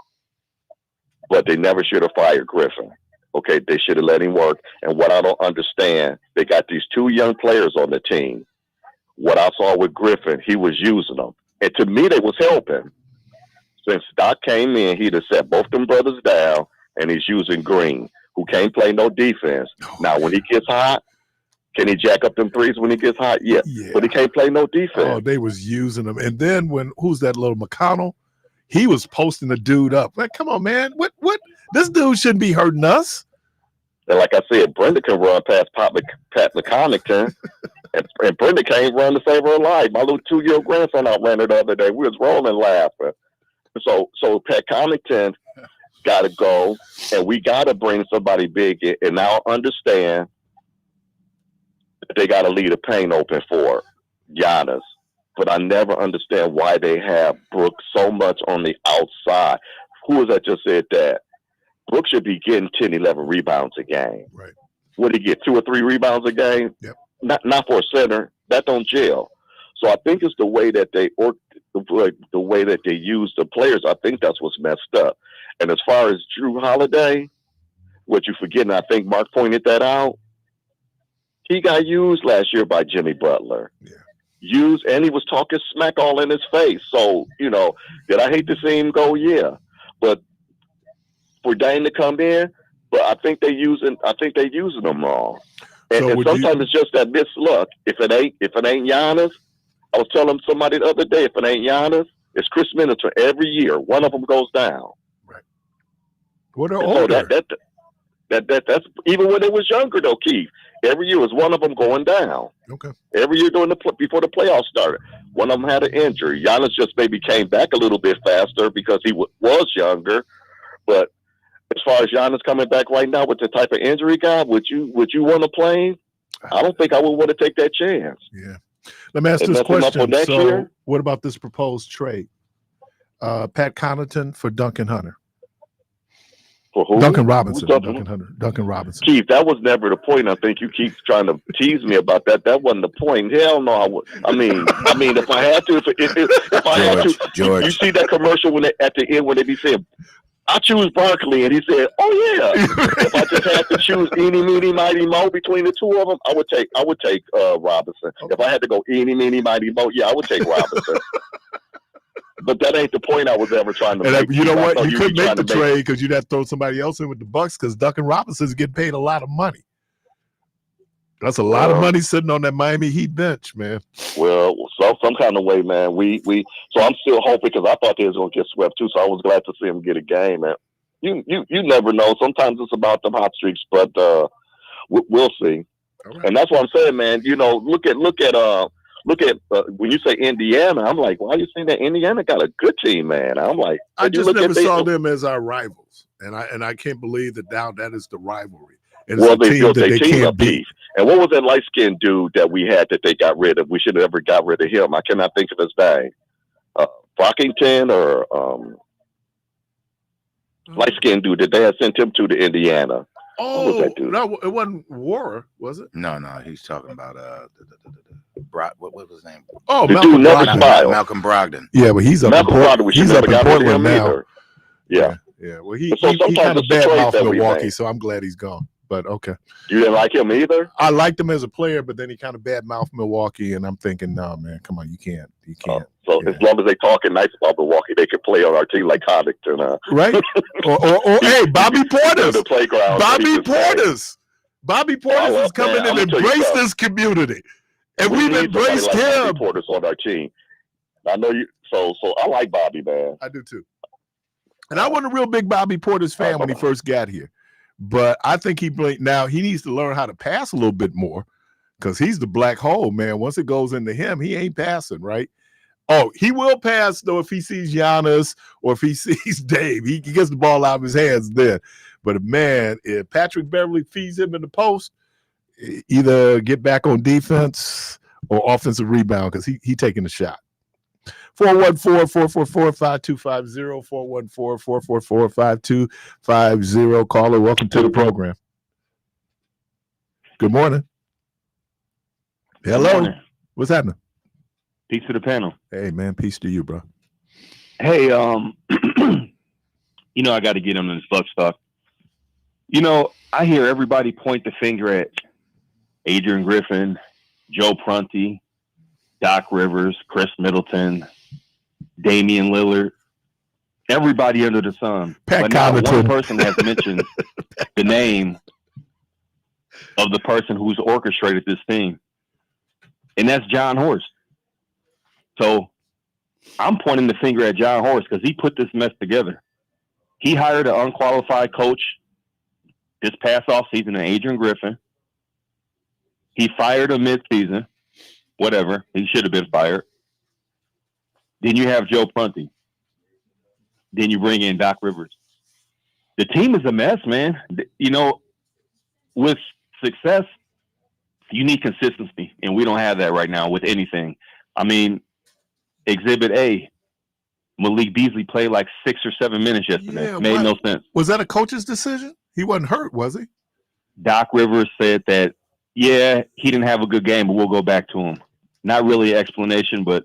But they never should have fired Griffin. Okay, they should have let him work. And what I don't understand, they got these two young players on the team. What I saw with Griffin, he was using them. And to me, they was helping. Since Doc came in, he'd have set both them brothers down, and he's using Green, who can't play no defense. Now, when he gets hot, can he jack up them threes when he gets hot? Yeah. But he can't play no defense. Oh, they was using them. And then who's that little McConnell? He was posting the dude up. Like, come on, man. What? This dude shouldn't be hurting us. And like I said, Brenda can run past Pat McConnington. and Brenda can't run to save her life. My little 2-year-old grandson outran her the other day. We was rolling laughing. So Pat Connaughton got to go, and we got to bring somebody big in. And now understand that they got to leave the paint open for Giannis. But I never understand why they have Brooks so much on the outside. Who was that just said that? Brooks should be getting 10, 11 rebounds a game. Right. Would he get 2 or 3 rebounds a game? Yep. Not for a center. That don't gel. So I think it's the way that they the way that they use the players. I think that's what's messed up. And as far as Drew Holiday, what you forgetting, I think Mark pointed that out. He got used last year by Jimmy Butler. Yeah. Used, and he was talking smack all in his face. So, did I hate to see him go? Yeah. But for Dane to come in, but I think they're using them wrong. And, So and would sometimes it's just that misluck. If it ain't Giannis, I was telling somebody the other day, if it ain't Giannis, it's Chris Middleton. Every year, one of them goes down. Well, they're So older. that's even when they was younger though, Keith. Every year was one of them going down. Okay. Every year before the playoffs started, one of them had an injury. Giannis just maybe came back a little bit faster because he was younger. But as far as Giannis coming back right now with the type of injury guy, would you want to play him? I don't think I would want to take that chance. Yeah. Let me ask And this mess him up for question. next So, year? what about this proposed trade? Pat Connaughton for Duncan Hunter. For who? Duncan Robinson. Who's Duncan? Duncan Hunter. Duncan Robinson. Keith, that was never the point. I think you keep trying to tease me about that. That wasn't the point. Hell no, I would. I mean, if I had to, if I had to, George. you see that commercial when at the end when they be saying, "I choose Barkley," and he said, "Oh yeah." If I just had to choose eeny, meeny, mighty, mo between the two of them, I would take Robinson. If I had to go eeny, meeny, mighty, mo, yeah, I would take Robinson. But that ain't the point I was ever trying to make. And you know I what? thought You were couldn't make trying the to trade because you'd have to throw somebody else in with the Bucks because Duncan Robinson's getting paid a lot of money. That's a lot of money sitting on that Miami Heat bench, man. Well, some kind of way, man. So I'm still hoping because I thought they was gonna get swept too. So I was glad to see them get a game. And you never know. Sometimes it's about them hot streaks, but we'll see. Right. And that's what I'm saying, man. Look at when you say Indiana, I'm like, why are you saying that Indiana got a good team, man? I'm like, I when you just look never at saw them as our rivals, and I can't believe that now that is the rivalry. And it's Well, a they team built that their they team can't up, beat. Keith. And what was that light skinned dude that we had that they got rid of? We should have never got rid of him. I cannot think of his name. Brockington or light skinned dude that they had sent him to Indiana. What was that dude? No, it wasn't War, was it? No, he's talking about what was his name? Oh, The Malcolm dude never Brogdon. smiled. Malcolm Brogdon. Yeah, but he's up Malcolm in Brogdon, we should he's never up in got rid of Portland him now. either. Yeah. Yeah. Well, he So kind sometimes of it's the trades badmouthed that we Milwaukee, make. so I'm glad he's gone. But okay. You didn't like him either? I liked him as a player, but then he kind of badmouthed Milwaukee, and I'm thinking, no, man, come on, you can't. So as long as they talking nice about Milwaukee, they could play on our team like Connaughton. Right? or hey, Bobby Portis. The playground. Bobby Portis. Bobby Portis is coming and embrace this community. And we've embraced him. Bobby Portis on our team. I know you. So I like Bobby, man. I do too. And I wasn't a real big Bobby Portis fan when he first got here. But I think he needs to learn how to pass a little bit more because he's the black hole, man. Once it goes into him, he ain't passing, right? Oh, he will pass, though, if he sees Giannis or if he sees Dave. He gets the ball out of his hands then. But, man, if Patrick Beverly feeds him in the post, either get back on defense or offensive rebound because he taking the shot. 414-444-5250, 414-444-5250. Caller, welcome to the program. Good morning. Hello. Good morning. What's happening? Peace to the panel. Hey, man. Peace to you, bro. Hey, you know, I got to get on this Bucks talk. You know, I hear everybody point the finger at Adrian Griffin, Joe Prunty, Doc Rivers, Chris Middleton, Damian Lillard, everybody under the sun. But not one person has mentioned the name of the person who's orchestrated this team, and that's John Horst. So I'm pointing the finger at John Horst because he put this mess together. He hired an unqualified coach this past offseason, Adrian Griffin. He fired him mid-season. Whatever. He should have been fired. Then you have Joe Prunty. Then you bring in Doc Rivers. The team is a mess, man. You know, with success, you need consistency, and we don't have that right now with anything. I mean, Exhibit A, Malik Beasley played like 6 or 7 minutes yesterday. Made no sense. Was that a coach's decision? He wasn't hurt, was he? Doc Rivers said that, yeah, he didn't have a good game, but we'll go back to him. Not really an explanation, but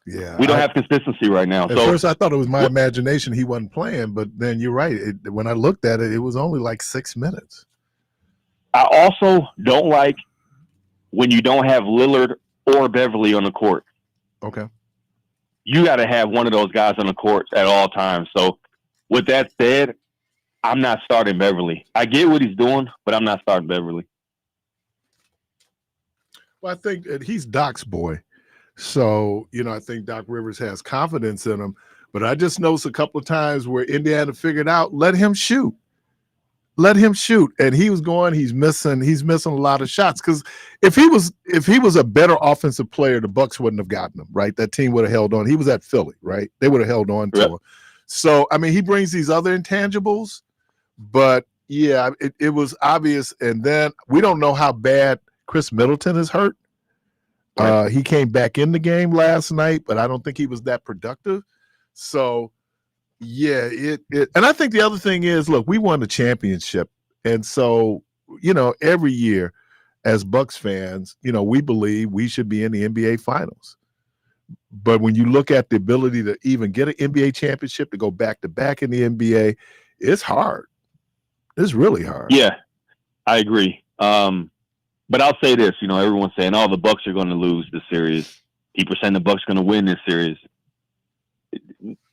yeah, we don't have consistency right now. At first, I thought it was my imagination he wasn't playing, but then you're right. When I looked at it, it was only like 6 minutes. I also don't like when you don't have Lillard or Beverly on the court. Okay. You got to have one of those guys on the court at all times. So with that said, I'm not starting Beverly. I get what he's doing, but I'm not starting Beverly. Well, I think that he's Doc's boy. So, you know, I think Doc Rivers has confidence in him. But I just noticed a couple of times where Indiana figured out, let him shoot. Let him shoot. And he was going, he's missing a lot of shots. Because if he was a better offensive player, the Bucks wouldn't have gotten him, right? That team would have held on. He was at Philly, right? They would have held on to him. So, I mean, he brings these other intangibles, but yeah, it was obvious. And then we don't know how bad Chris Middleton is hurt. He came back in the game last night, but I don't think he was that productive. So, yeah, and I think the other thing is, look, we won the championship. And so, you know, every year as Bucks fans, you know, we believe we should be in the NBA finals. But when you look at the ability to even get an NBA championship, to go back to back in the NBA, it's hard. It's really hard. Yeah, I agree. But I'll say this, you know, everyone's saying, oh, the Bucks are going to lose this series. People are saying the Bucks are going to win this series.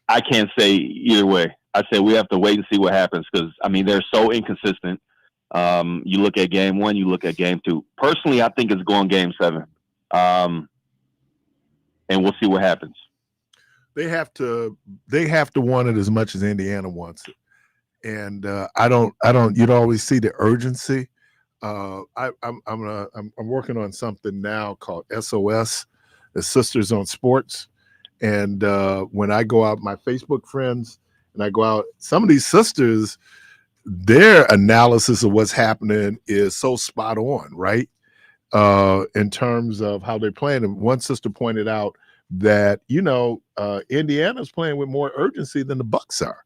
I can't say either way. I say we have to wait and see what happens because, I mean, they're so inconsistent. You look at game 1, you look at game 2. Personally, I think it's going game 7. And we'll see what happens. They have to want it as much as Indiana wants it. And you'd always see the urgency. I'm working on something now called SOS, the Sisters on Sports. And when I go out, my Facebook friends, and I go out, some of these sisters, their analysis of what's happening is so spot on, right? In terms of how they're playing. And one sister pointed out that, you know, Indiana's playing with more urgency than the Bucks are.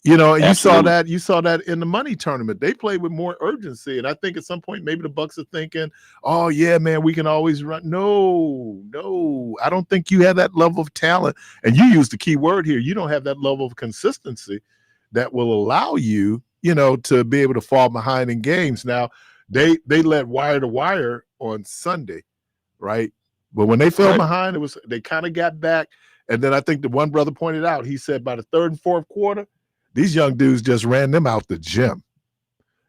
You know, and you saw that in the money tournament. They played with more urgency. And I think at some point, maybe the Bucks are thinking, oh, yeah, man, we can always run. No, I don't think you have that level of talent. And you used the key word here. You don't have that level of consistency that will allow you, you know, to be able to fall behind in games. Now, they led wire to wire on Sunday, right? But when they fell behind, they kind of got back. And then I think the one brother pointed out, he said by the third and fourth quarter, these young dudes just ran them out the gym.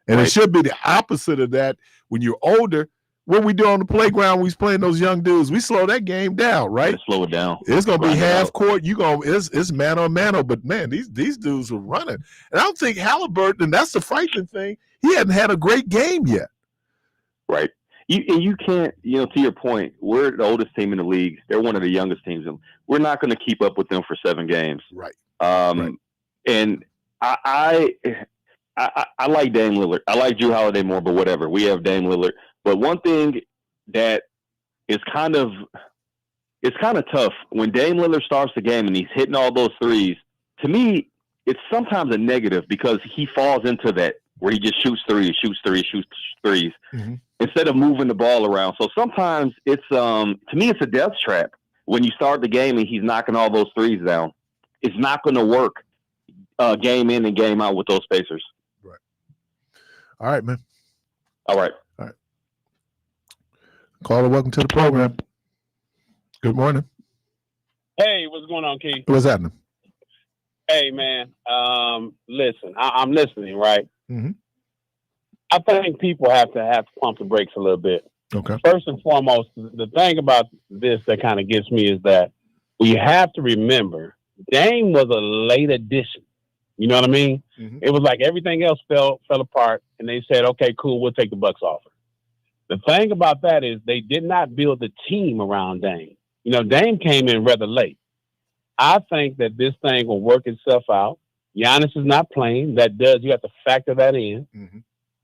And it should be the opposite of that. When you're older, what we do on the playground, we was playing those young dudes, we slow that game down, right? Slow it down. It's gonna be half court. It's man on mano, but man, these dudes were running. And I don't think Halliburton, and that's the frightening thing, he hadn't had a great game yet. Right. You can't, you know, to your point, we're the oldest team in the league. They're one of the youngest teams. We're not going to keep up with them for 7 games. Right. And I like Dame Lillard. I like Jrue Holiday more, but whatever. We have Dame Lillard. But one thing that is kind of tough when Dame Lillard starts the game and he's hitting all those threes. To me, it's sometimes a negative because he falls into that where he just shoots threes. Mhm. Instead of moving the ball around. So sometimes it's to me it's a death trap when you start the game and he's knocking all those threes down. It's not going to work game in and game out with those Pacers. Right. All right, man. All right. Caller, welcome to the program. Good morning. Hey, what's going on, Keith? What's happening? Hey, man. Listen, I'm listening, right? Mm-hmm. I think people have to pump the brakes a little bit. Okay. First and foremost, the thing about this that kind of gets me is that we have to remember Dame was a late addition. You know what I mean? Mm-hmm. It was like everything else fell apart, and they said, okay, cool, we'll take the Bucks offer. The thing about that is they did not build the team around Dame. You know, Dame came in rather late. I think that this thing will work itself out. Giannis is not playing. You have to factor that in. Mm-hmm.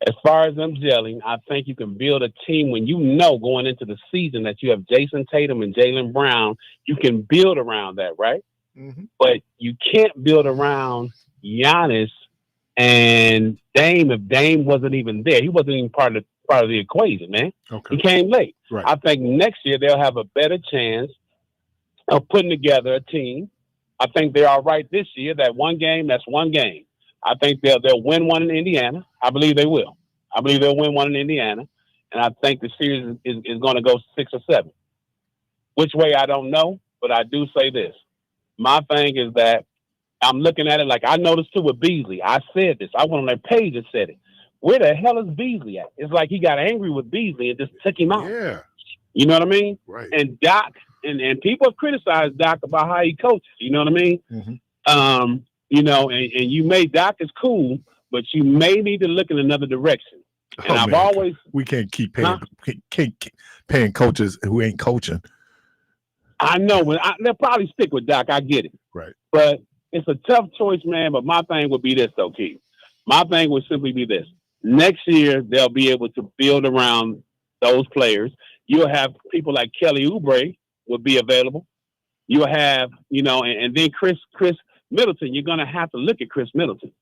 As far as them gelling, I think you can build a team when you know going into the season that you have Jason Tatum and Jaylen Brown. You can build around that, right? Mm-hmm. But you can't build around Giannis and Dame if Dame wasn't even there. He wasn't even part of the equation, man. Okay. He came late. Right. I think next year they'll have a better chance of putting together a team. I think they are right this year. That's one game. I think they'll win one in Indiana. I believe they will. I believe they'll win one in Indiana. And I think the series is going to go 6 or 7. Which way, I don't know. But I do say this. My thing is that I'm looking at it like I noticed too with Beasley. I said this. I went on their page and said it. Where the hell is Beasley at? It's like he got angry with Beasley and just took him out. Yeah. You know what I mean? Right. And Doc, and people have criticized Doc about how he coaches. You know what I mean? Mm-hmm. You know, and you may Doc is cool, but you may need to look in another direction. And I've always we can't keep paying coaches who ain't coaching. I know they'll probably stick with Doc. I get it. Right. But it's a tough choice, man. But my thing would be this, though, Keith. My thing would simply be this. Next year, they'll be able to build around those players. You'll have people like Kelly Oubre will be available. You'll have, you know, and then Chris Middleton. You're going to have to look at Chris Middleton.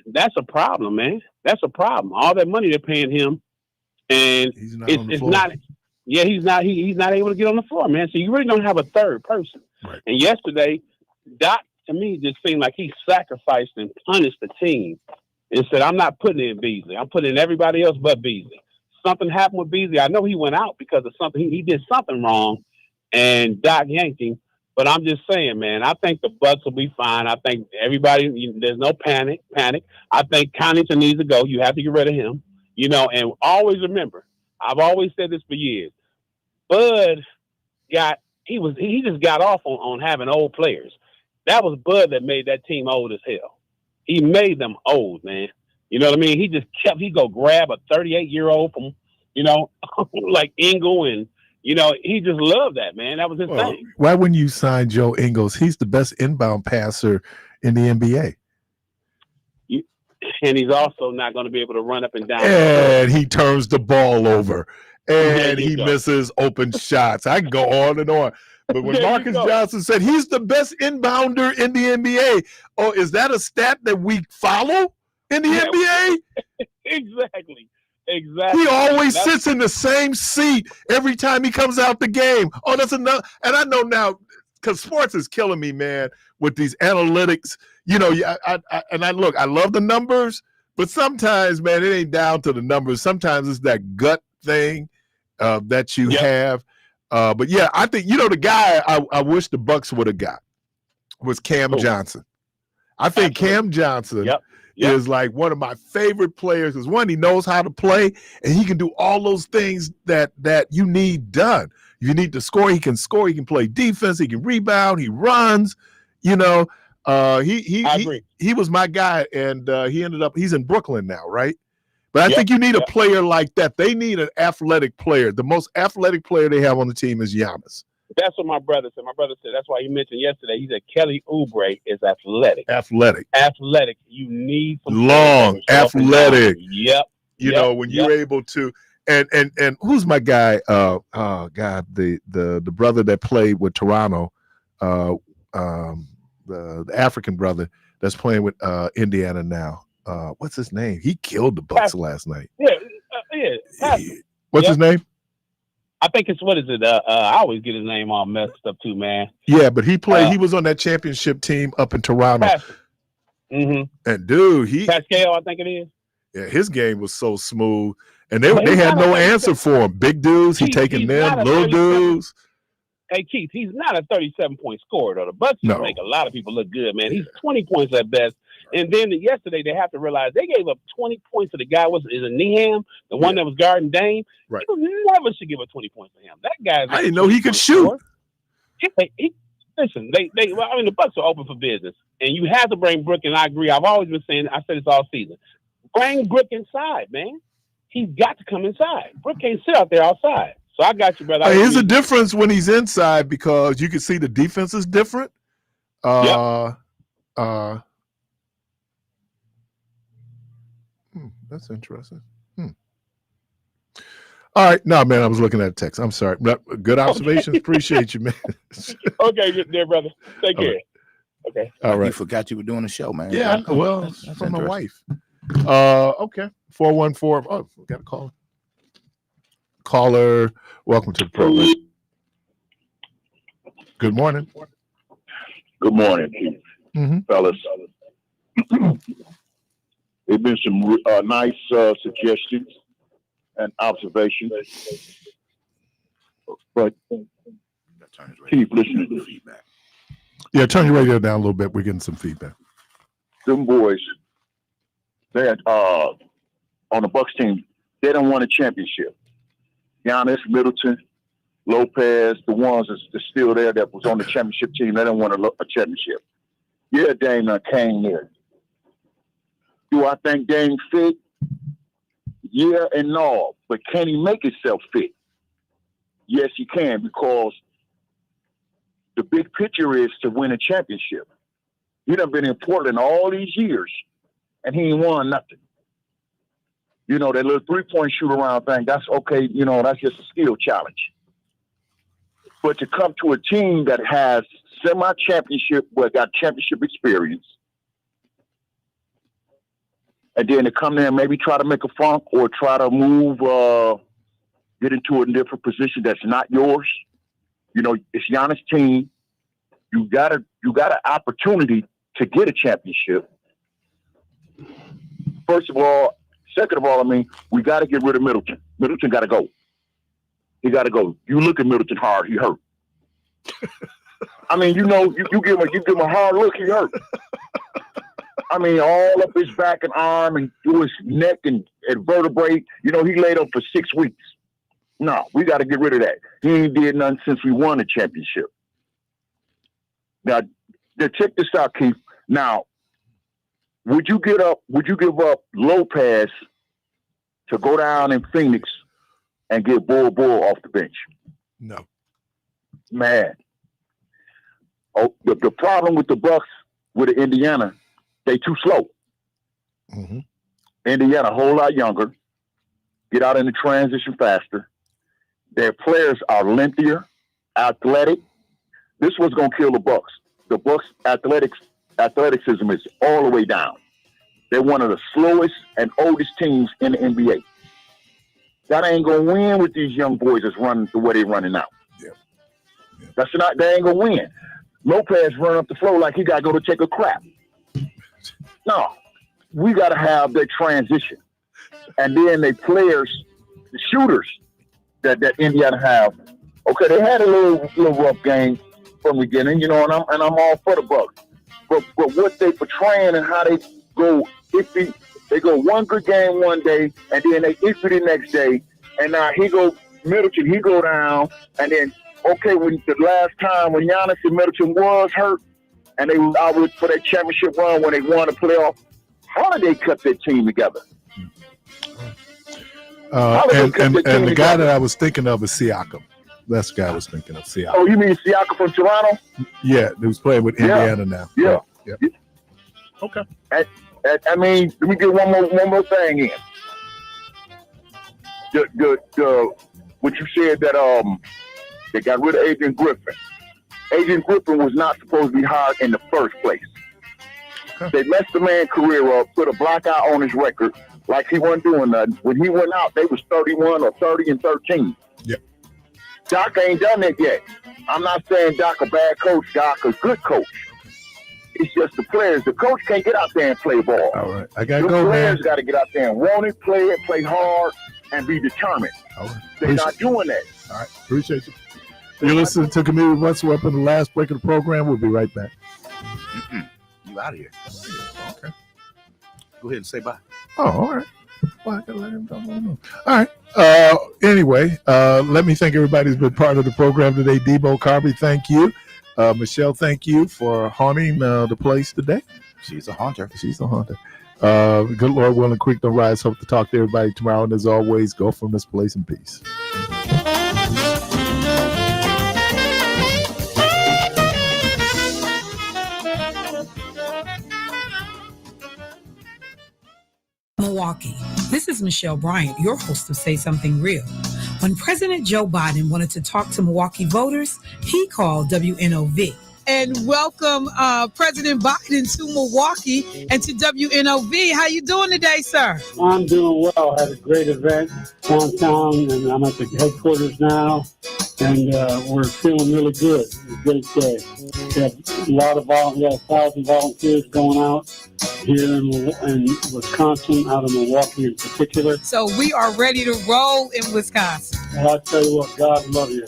That's a problem, man. That's a problem. All that money they're paying him, and he's not able to get on the floor, man. So you really don't have a third person. Right. And yesterday, Doc, to me, just seemed like he sacrificed and punished the team and said, I'm not putting in Beasley. I'm putting in everybody else but Beasley. Something happened with Beasley. I know he went out because of something. He did something wrong, and Doc yanked him. But I'm just saying, man, I think the Bucks will be fine. I think everybody, there's no panic. I think Connaughton needs to go. You have to get rid of him. You know, and always remember, I've always said this for years. Bud he just got off on having old players. That was Bud that made that team old as hell. He made them old, man. You know what I mean? He go grab a 38-year-old from, you know, like Engel, and, you know, he just loved that, man. That was his thing. Why wouldn't you sign Joe Ingles? He's the best inbound passer in the NBA. And he's also not going to be able to run up and down. And he turns the ball over. And he misses open shots. I can go on and on. But when Marcus Johnson said he's the best inbounder in the NBA, oh, is that a stat that we follow in the NBA? Exactly. He always sits in the same seat every time he comes out the game. Oh, that's enough. And I know now, because sports is killing me, man, with these analytics. You know, I love the numbers, but sometimes, man, it ain't down to the numbers. Sometimes it's that gut thing that you have. But yeah, I think, you know, the guy I wish the Bucks would have got was Cam Johnson. I think Cam Johnson is like one of my favorite players because, one, he knows how to play, and he can do all those things that you need done. If you need to score, he can play defense, he can rebound, he runs, you know. He was my guy, and he's in Brooklyn now, right? But I think you need a player like that. They need an athletic player. The most athletic player they have on the team is Giannis. That's what my brother said. My brother said that's why he mentioned yesterday. He said Kelly Oubre is athletic. Athletic. You need some long, athletic. Yep. You know, when you're able to, and who's my guy? Oh God, the brother that played with Toronto, the African brother that's playing with Indiana now. what's his name? He killed the Bucks last night. What's his name? I think it's what is it? I always get his name all messed up too, man. Yeah, but he played. He was on that championship team up in Toronto. And dude, Pascal, I think it is. Yeah, his game was so smooth, and they had no answer for him. Big dudes, he taking them. Little dudes. Hey Keith, he's not a 37-point scorer though. The Bucks make a lot of people look good, man. He's 20 points at best. And then yesterday they have to realize they gave up 20 points to the guy is it Neham, the one that was guarding Dame. Right. You never should give up 20 points to him. That guy's I didn't know he could shoot. Listen, the Bucks are open for business, and you have to bring Brook. And I agree. I've always been saying. I said this all season. Bring Brook inside, man. He's got to come inside. Brook can't sit out there outside. So I got you, brother. Here's a difference when he's inside because you can see the defense is different. That's interesting. All right, no, man, I was looking at a text. I'm sorry. Good observations. Appreciate you, man. Okay, good there, brother. Take care. Okay. All right. You forgot you were doing a show, man. Yeah, that's from my wife. Okay. 414. Oh, we got a caller. Caller, welcome to the program. Good morning. Good morning, Keith. Fellas. There's been some nice suggestions and observations, but keep listening to feedback. Yeah, turn your radio down a little bit. We're getting some feedback. Them boys, they had, on the Bucks team, they don't want a championship. Giannis, Middleton, Lopez, the ones that's still there that was on the championship team, they don't want a championship. Yeah, Dame came there. Do I think Dame fit? Yeah and no. But can he make himself fit? Yes, he can, because the big picture is to win a championship. He done been in Portland all these years, and he ain't won nothing. You know, that little three-point shoot-around thing, that's okay. You know, that's just a skill challenge. But to come to a team that has semi-championship, got championship experience, and then to come there and maybe try to make a funk or try to move, get into a different position that's not yours. You know, it's Giannis' team. You got an opportunity to get a championship. First of all. Second of all, I mean, we got to get rid of Middleton. Middleton got to go. He got to go. You look at Middleton hard, he hurt. I mean, you know, you give him a hard look, he hurt. I mean, all up his back and arm and through his neck and vertebrae. You know, he laid up for 6 weeks. No, we got to get rid of that. He ain't did nothing since we won the championship. Now, check this out, Keith. Now, would you give up Lopez to go down in Phoenix and get Bull off the bench? No. Man. Oh, the problem with the Bucks, with the Indiana, they too slow. Indiana, a whole lot younger. Get out in the transition faster. Their players are lengthier, athletic. This was going to kill the Bucks. The Bucks athleticism is all the way down. They're one of the slowest and oldest teams in the NBA. That ain't gonna win with these young boys that's running the way they're running now. They ain't gonna win. Lopez run up the floor like he gotta go to take a crap. No, we gotta have that transition, and then they players, the shooters that Indiana have. Okay, they had a little rough game from the beginning, you know, and I'm all for the Bucks. But what they portraying and how they go iffy, they go one good game one day, and then they iffy the next day, and now Middleton, he go down, and then, okay, when the last time when Giannis and Middleton was hurt, and they was out for that championship run when they won the playoff, how did they cut their team together? And the guy that I was thinking of is Siakam. That's the guy I was thinking of, Siakam. Oh, you mean Siakam from Toronto? Yeah, who's playing with Indiana now. Yeah. Okay. I mean, let me get one more thing in. What you said that they got rid of Adrian Griffin. Adrian Griffin was not supposed to be hired in the first place. They messed the man's career up, put a black eye on his record, like he wasn't doing nothing. When he went out, they was 31 or 30-13. Yep. Doc ain't done that yet. I'm not saying Doc a bad coach, Doc a good coach. It's just the players. The coach can't get out there and play ball. All right. I got to The go, players man. got to get out there and want it, play hard, and be determined. All right. They're not doing that. All right. Appreciate you. You're listening to Community What's Up in the last break of the program. We'll be right back. You out of here. Okay. Go ahead and say bye. Oh, all right. Well, I gotta let him know. All right. Anyway, let me thank everybody who's been part of the program today. Debo Carby, thank you. Michelle, thank you for haunting the place today. She's a haunter. She's a haunter. Good Lord willing, Creek don't rise. Hope to talk to everybody tomorrow. And as always, go from this place in peace. Milwaukee. This is Michelle Bryant, your host of Say Something Real. When President Joe Biden wanted to talk to Milwaukee voters, he called WNOV. And welcome President Biden to Milwaukee and to WNOV. How you doing today, sir? I'm doing well. I had a great event downtown, and I'm at the headquarters now, and we're feeling really good. It's a great day. We have a lot of 1,000 volunteers going out here in Wisconsin, out of Milwaukee in particular. So we are ready to roll in Wisconsin. Well, I tell you what, God love you.